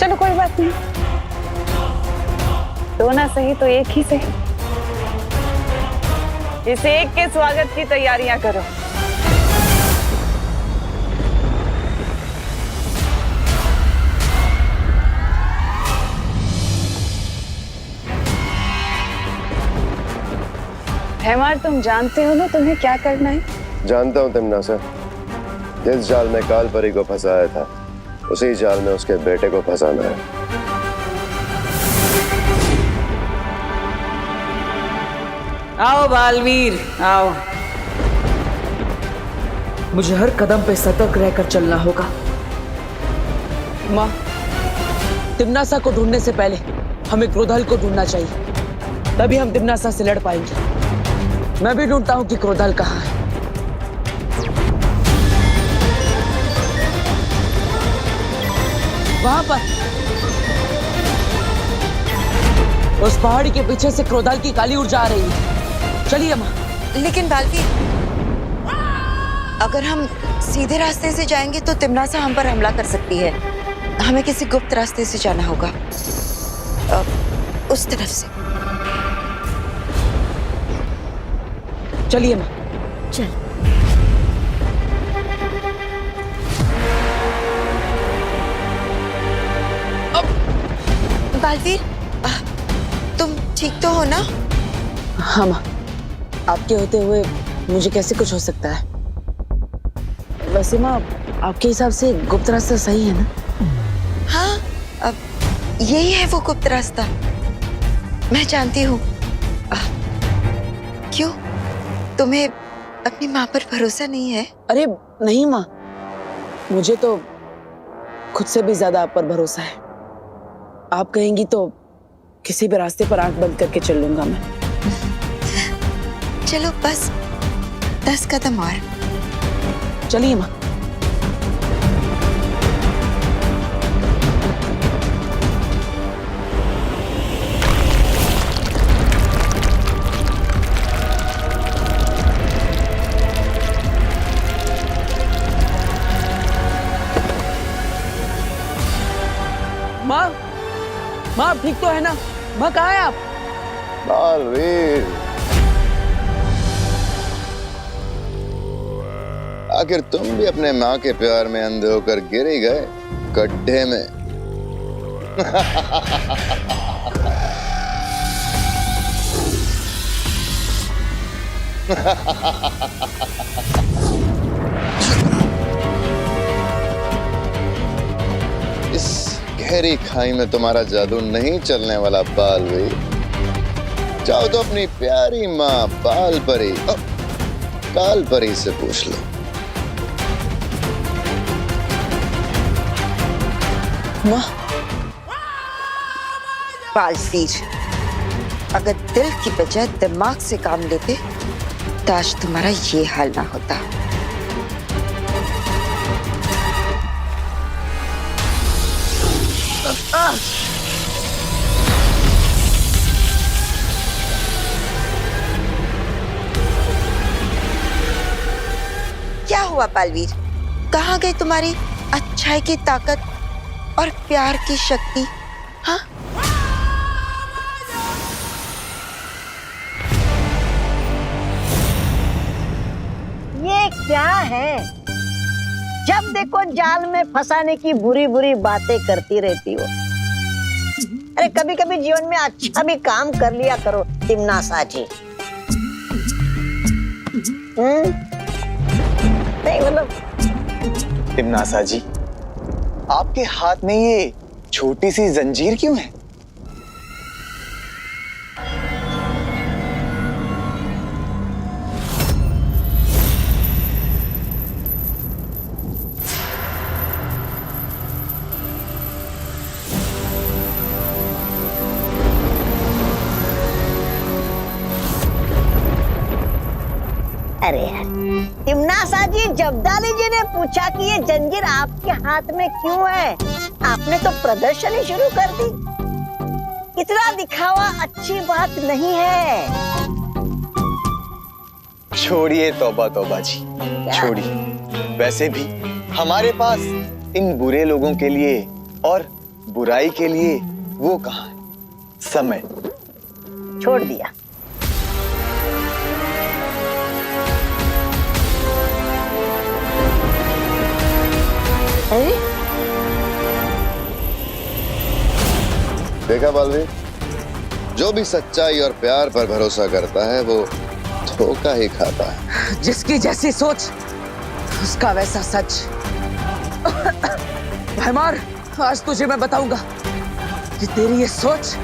चलो कोई बात नहीं, दो ना सही तो एक ही सही। इस एक के स्वागत की तैयारियां करो। हेमार, तुम जानते हो ना तुम्हें क्या करना है? जानता हूँ तिमनासा, जिस जाल में कालपरी को फंसाया था उसी जाल में उसके बेटे को फंसाना है। आओ बालवीर, आओ। मुझे हर कदम पे सतर्क रहकर चलना होगा। माँ, तिमनासा को ढूंढने से पहले हमें क्रोधाल को ढूंढना चाहिए, तभी हम तिमनासा से लड़ पाएंगे। मैं भी ढूंढता हूँ कि क्रोधाल कहाँ है। वहां पर उस पहाड़ी के पीछे से क्रोधाल की काली ऊर्जा आ रही है। चलिए माँ। लेकिन बालवीर, अगर हम सीधे रास्ते से जाएंगे तो तिमनासा हम पर हमला कर सकती है। हमें किसी गुप्त रास्ते से जाना होगा, उस तरफ से। चलिए माँ। चल। बालवीर, तुम ठीक तो हो ना? हाँ माँ, आपके होते हुए मुझे कैसे कुछ हो सकता है? वैसे माँ, आपके हिसाब से गुप्त रास्ता सही है ना? हाँ, अब यही है वो गुप्त रास्ता। मैं जानती हूँ। क्यों, तुम्हें अपनी माँ पर भरोसा नहीं है? अरे नहीं माँ, मुझे तो खुद से भी ज्यादा आप पर भरोसा है। आप कहेंगी तो किसी भी रास्ते पर आंख बंद करके चल लूंगा मैं। चलो बस 10 कदम और। चलिए माँ। माँ, माँ आप ठीक तो है ना? माँ कहाँ है आप? बालवीर, आखिर तुम भी अपने माँ के प्यार में अंधे होकर गिर ही गए गड्ढे में। इस गहरी खाई में तुम्हारा जादू नहीं चलने वाला बालवीर। जाओ तो अपनी प्यारी माँ बाल परी, काल परी से पूछ लो। माँ, बालवीर, अगर दिल की बजाय दिमाग से काम लेते तो आज तुम्हारा ये हाल ना होता। क्या हुआ बालवीर? कहाँ गई तुम्हारी अच्छाई की ताकत और प्यार की शक्ति? हाँ, ये क्या है? जब देखो जाल में फंसाने की बुरी बुरी बातें करती रहती हो। अरे कभी कभी जीवन में अच्छा भी काम कर लिया करो तिमनासा जी। नहीं मतलब तिमनासा जी, आपके हाथ में ये छोटी सी जंजीर क्यों है? अरे यार, तिमनासा जी, जब्दाली जी ने पूछा कि ये जंजीर आपके हाथ में क्यों है? आपने तो प्रदर्शन ही शुरू कर दी। इतना दिखावा अच्छी बात नहीं है। छोड़िए तौबा तौबा जी, छोड़िए। वैसे भी हमारे पास इन बुरे लोगों के लिए और बुराई के लिए वो कहाँ है समय? छोड़ दिया। देखा बालवीर, जो भी सच्चाई और प्यार पर भरोसा करता है वो धोखा ही खाता है। जिसकी जैसी सोच उसका वैसा सच। भैमार, आज तुझे मैं बताऊंगा कि तेरी ये सोच,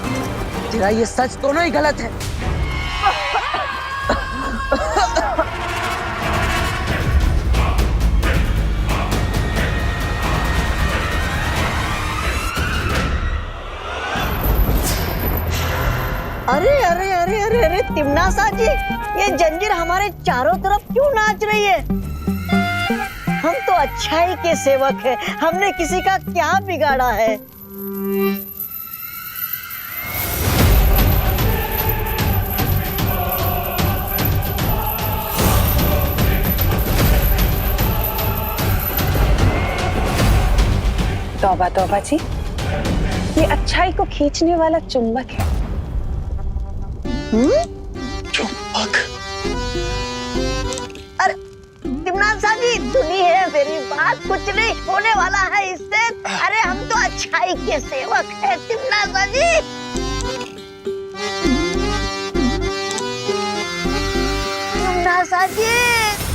तेरा ये सच दोनों ही गलत है। अरे अरे अरे अरे अरे तिमनासा जी, ये जंजीर हमारे चारों तरफ क्यों नाच रही है? हम तो अच्छाई के सेवक हैं, हमने किसी का क्या बिगाड़ा है? तौबा तौबा जी, ये अच्छाई को खींचने वाला चुंबक है। चुंबक? अरे तिमनासा जी, सुनिए मेरी बात, कुछ नहीं होने वाला है इससे। अरे हम तो अच्छाई के सेवक हैं तिमनासा जी। साजिद।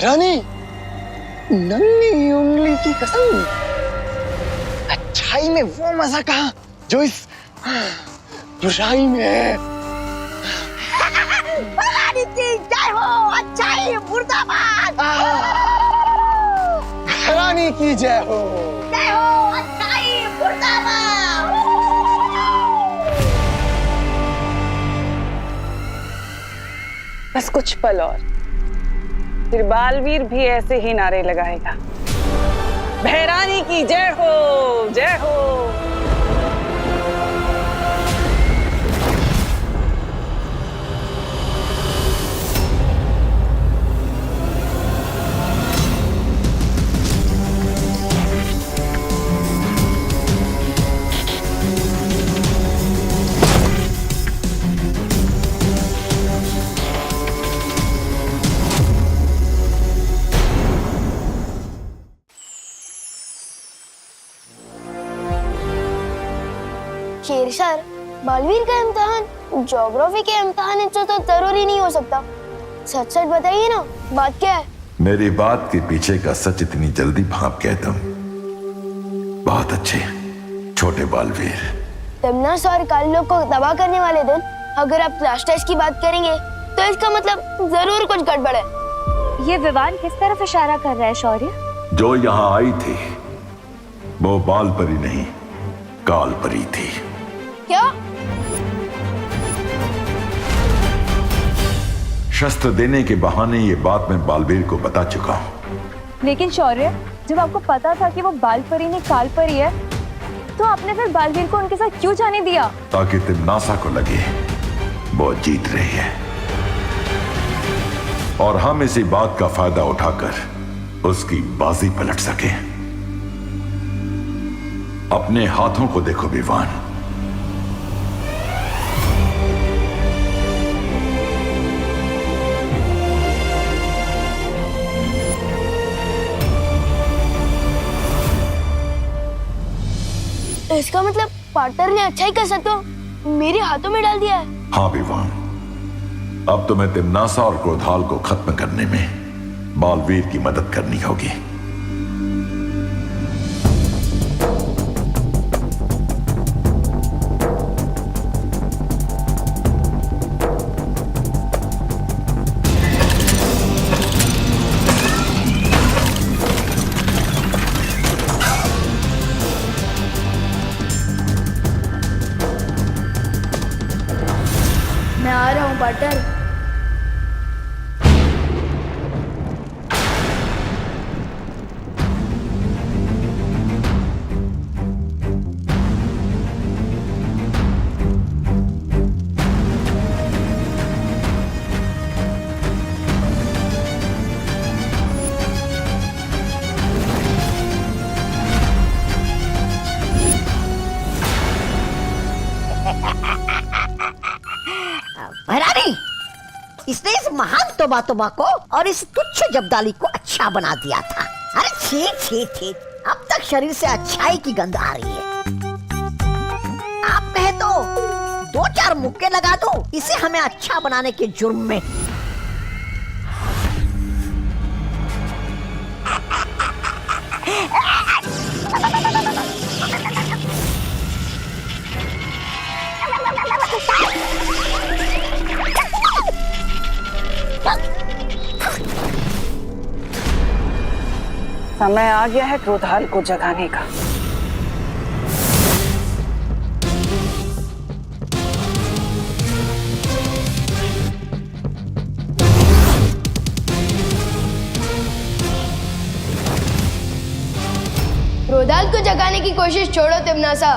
रानी, नन्ही उंगली की कसम, अच्छाई में वो मजा कहाँ जो इस बुराई में है। भवानी की जय हो, अच्छाई मुर्दाबाद। रानी की जय हो। जय हो, अच्छाई मुर्दाबाद। बस कुछ पल और, फिर बालवीर भी ऐसे ही नारे लगाएगा, भैरानी की जय हो, जय हो। शेर सर, बालवीर का इम्तिहान ज्योग्राफी के इम्तिहान से तो जरूरी नहीं हो सकता। सच सच बताइए ना, बात क्या है? मेरी बात के पीछे का सच इतनी जल्दी भाप गए तुम? बहुत अच्छे छोटे बालवीर। तमन्ना और काल को तबाह करने वाले दिन अगर आप क्लास टेस्ट की बात करेंगे तो इसका मतलब जरूर कुछ गड़बड़ है। ये विवान किस तरफ इशारा कर रहा है शौर्य? जो यहाँ आई थी वो बाल परी नहीं, काल परी थी। क्या? शस्त्र देने के बहाने ये बात मैं बालवीर को बता चुका हूँ। लेकिन शौर्य, जब आपको पता था कि वो बाल परी नहीं काल परी है, तो आपने फिर बालवीर को उनके साथ क्यों जाने दिया? ताकि तिमनासा को लगे वो जीत रही है और हम इसी बात का फायदा उठाकर उसकी बाजी पलट सके। अपने हाथों को देखो विवान। इसका मतलब पार्टनर ने अच्छाई का सत्व मेरे हाथों में डाल दिया है। हाँ विवान, अब तुम्हें तिमनासा और क्रोधाल को खत्म करने में बालवीर की मदद करनी होगी। मैं आ रहा हूँ पार्टनर। भैरानी, इसने इस महान तोबा को और इस तुच्छ जब्दाली को अच्छा बना दिया था। अरे छी छी छी, अब तक शरीर से अच्छाई की गंध आ रही है। आप कहे तो 2-4 मुक्के लगा दो इसे हमें अच्छा बनाने के जुर्म में। समय आ गया है क्रोधाल को जगाने का। क्रोधाल को जगाने की कोशिश छोड़ो तिमनासा।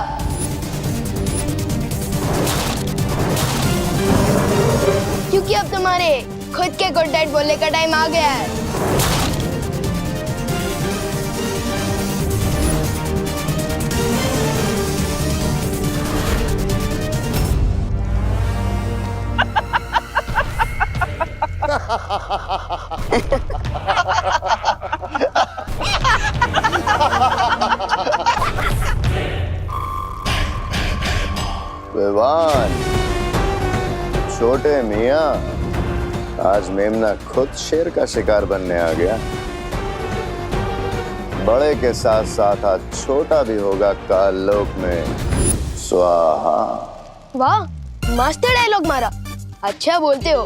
क्योंकि अब तुम्हारे खुद के गुड नाइट बोलने का टाइम आ गया है। विवान, छोटे मियाँ, आज मेमना खुद शेर का शिकार बनने आ गया। बड़े के साथ साथ आज छोटा भी होगा काल लोक में। स्वाहा। वाह, मस्त डायलॉग मारा। अच्छा बोलते हो।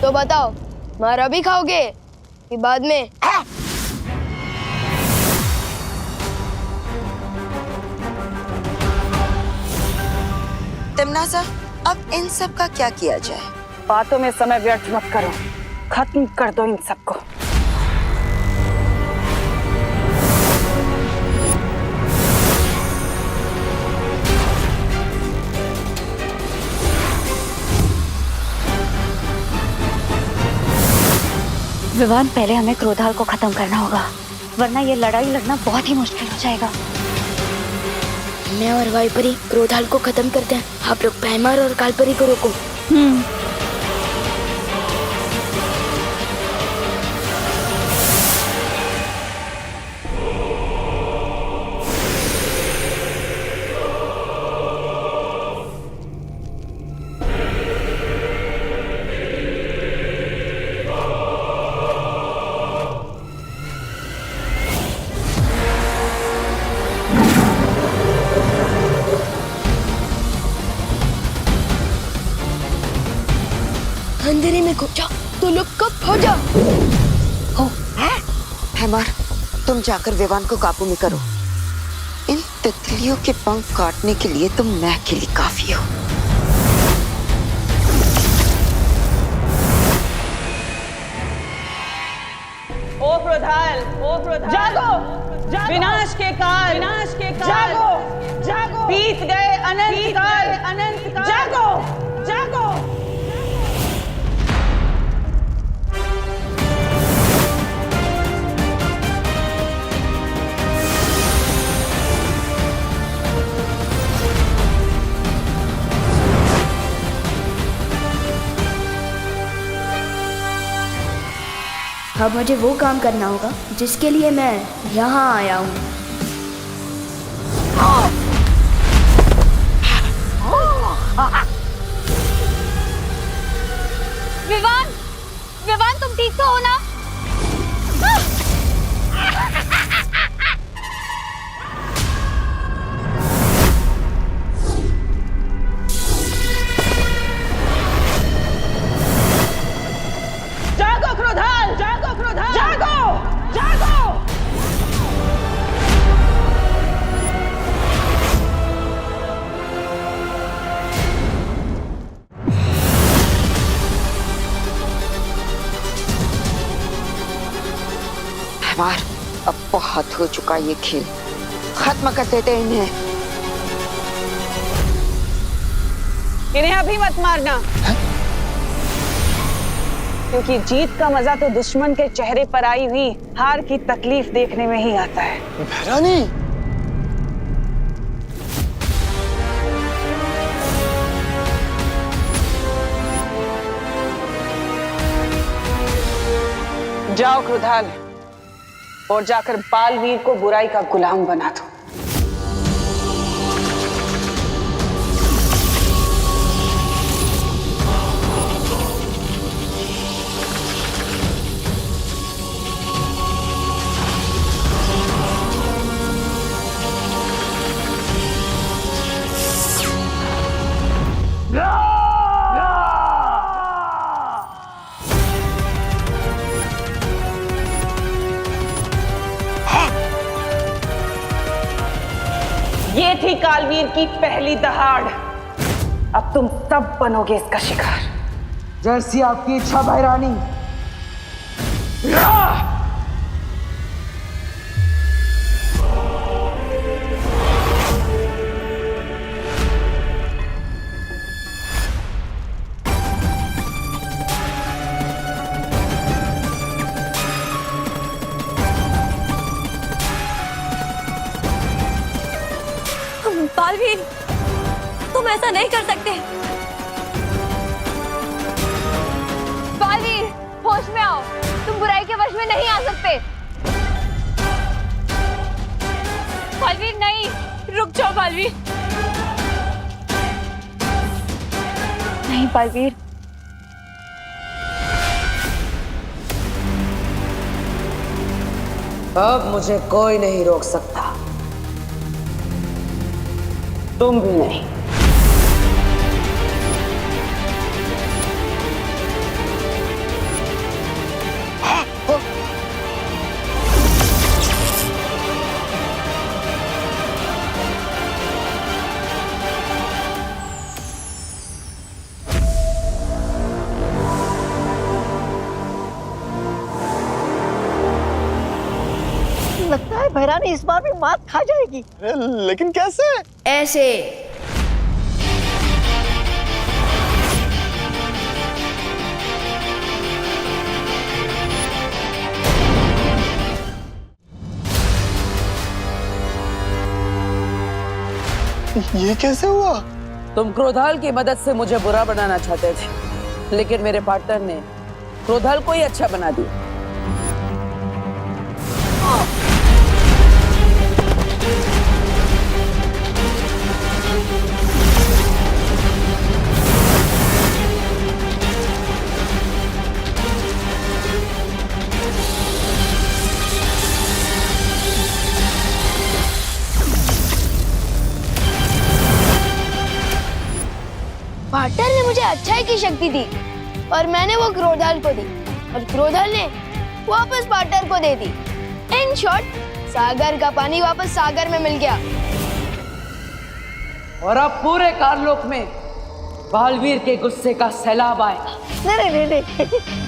तो बताओ, मारा भी खाओगे कि बाद में? तमन्ना, अब इन सब का क्या किया जाए? बातों में समय व्यर्थ मत करो, खत्म कर दो इन सबको। विवान, पहले हमें क्रोधाल को खत्म करना होगा, वरना ये लड़ाई लड़ना बहुत ही मुश्किल हो जाएगा। मैं और वाइपरी क्रोधाल को खत्म करते हैं, आप लोग पैमार और कालपरी को रोको। अंधेरे में घुस जाओ तो लोग कब हो जाओ। हैमर, तुम जाकर विवान को काबू में करो। इन तितलियों के पंख काटने के लिए तुम मैं अकेली काफी हो। ओ क्रोधाल, जागो, जागो। विनाश के काल, जागो, जागो। बीत गए अनंत काल, जागो, जागो। अब मुझे वो काम करना होगा जिसके लिए मैं यहाँ आया हूँ। विवान, विवान, तुम ठीक तो हो ना? जागो क्रोधाल, जागो क्रोधाल, जागो, जागो। हैमर, अब बहुत हो चुका ये खेल, खत्म कर देते इन्हें। इन्हें अभी मत मारना, क्योंकि जीत का मजा तो दुश्मन के चेहरे पर आई हुई हार की तकलीफ देखने में ही आता है। भैरानी, जाओ क्रोधाल, और जाकर बालवीर को बुराई का गुलाम बना दो। ये थी कालवीर की पहली दहाड़, अब तुम सब बनोगे इसका शिकार। जैसी आपकी इच्छा भैरानी। बालवीर, तुम ऐसा नहीं कर सकते। बालवीर, होश में आओ, तुम बुराई के वश में नहीं आ सकते। बालवीर नहीं, रुक जाओ बालवीर। नहीं बालवीर, अब मुझे कोई नहीं रोक सकता, तुम भी नहीं। लगता है भैरानी इस बार भी मात खा जाएगी। लेकिन कैसे? ऐसे। ये कैसे हुआ? तुम क्रोधाल की मदद से मुझे बुरा बनाना चाहते थे, लेकिन मेरे पार्टनर ने क्रोधाल को ही अच्छा बना दिया। पार्टनर ने मुझे अच्छाई की शक्ति दी और मैंने वो क्रोधाल को दी और क्रोधाल ने वापस पार्टनर को दे दी। इन शॉर्ट, सागर का पानी वापस सागर में मिल गया। और अब पूरे कारलोक में बालवीर के गुस्से का सैलाब आएगा। नहीं नहीं नहीं।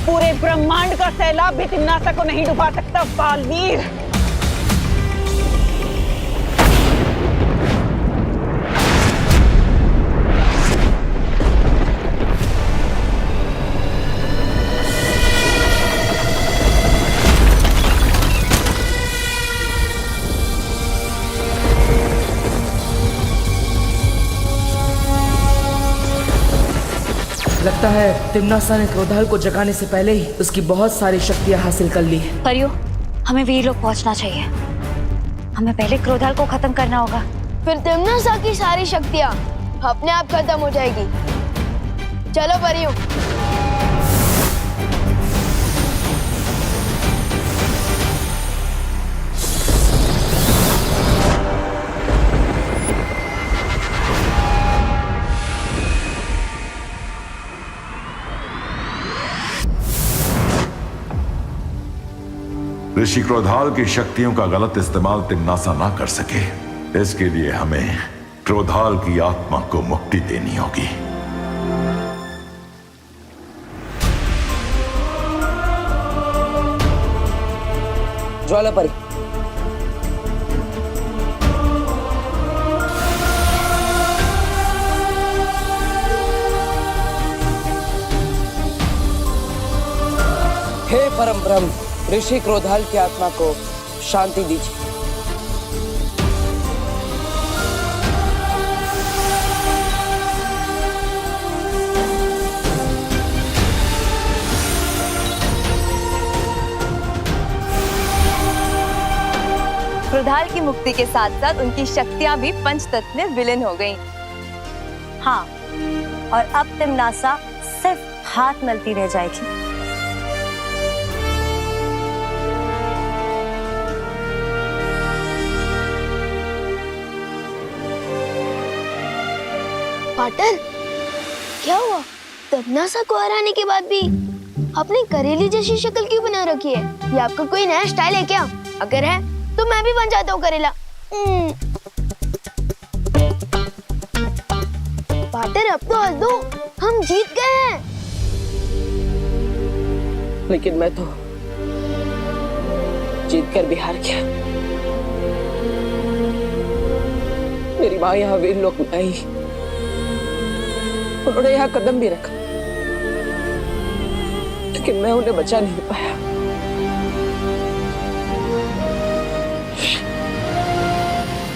पूरे ब्रह्मांड का सैलाब भी तिम्नासा को नहीं डुबा सकता बालवीर। लगता है तिम्नासा ने क्रोधाल को जगाने से पहले ही उसकी बहुत सारी शक्तियां हासिल कर ली है। परियो, हमें वीर लोग पहुंचना चाहिए। हमें पहले क्रोधाल को खत्म करना होगा, फिर तिम्नासा की सारी शक्तियाँ अपने आप खत्म हो जाएगी। चलो परियों। ऋषि क्रोधाल की शक्तियों का गलत इस्तेमाल तिम्नासा ना कर सके, इसके लिए हमें क्रोधाल की आत्मा को मुक्ति देनी होगी। ज्वालापरी, हे परम ब्रह्म, ऋषि क्रोधाल की आत्मा को शांति दीजिए। क्रोधाल की मुक्ति के साथ साथ उनकी शक्तियां भी पंचतत्व में विलीन हो गईं। हाँ, और अब तिमनासा सिर्फ हाथ मलती रह जाएगी। पाटर, क्या हुआ? तमन्नासा को हराने के बाद भी आपने करेली जैसी शक्ल क्यों बना रखी है? ये आपका कोई नया स्टाइल है क्या? अगर है तो मैं भी बन जाता हूँ करेला। पाटर, अब तो हंस दो, हम जीत गए हैं। लेकिन मैं तो जीत कर भी हार गया। मेरी माँ यहाँ वीर लोक में आई, उन्होंने यहाँ कदम भी रखा, लेकिन मैं उन्हें बचा नहीं पाया।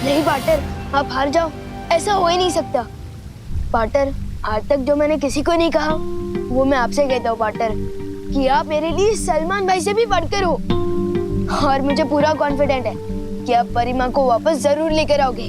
नहीं पाटर, आप हार जाओ, ऐसा हो ही नहीं सकता। पाटर, आज तक जो मैंने किसी को नहीं कहा वो मैं आपसे कहता हूँ पाटर, कि आप मेरे लिए सलमान भाई से भी बढ़कर हो। और मुझे पूरा कॉन्फिडेंट है कि आप परिमा को वापस जरूर लेकर आओगे।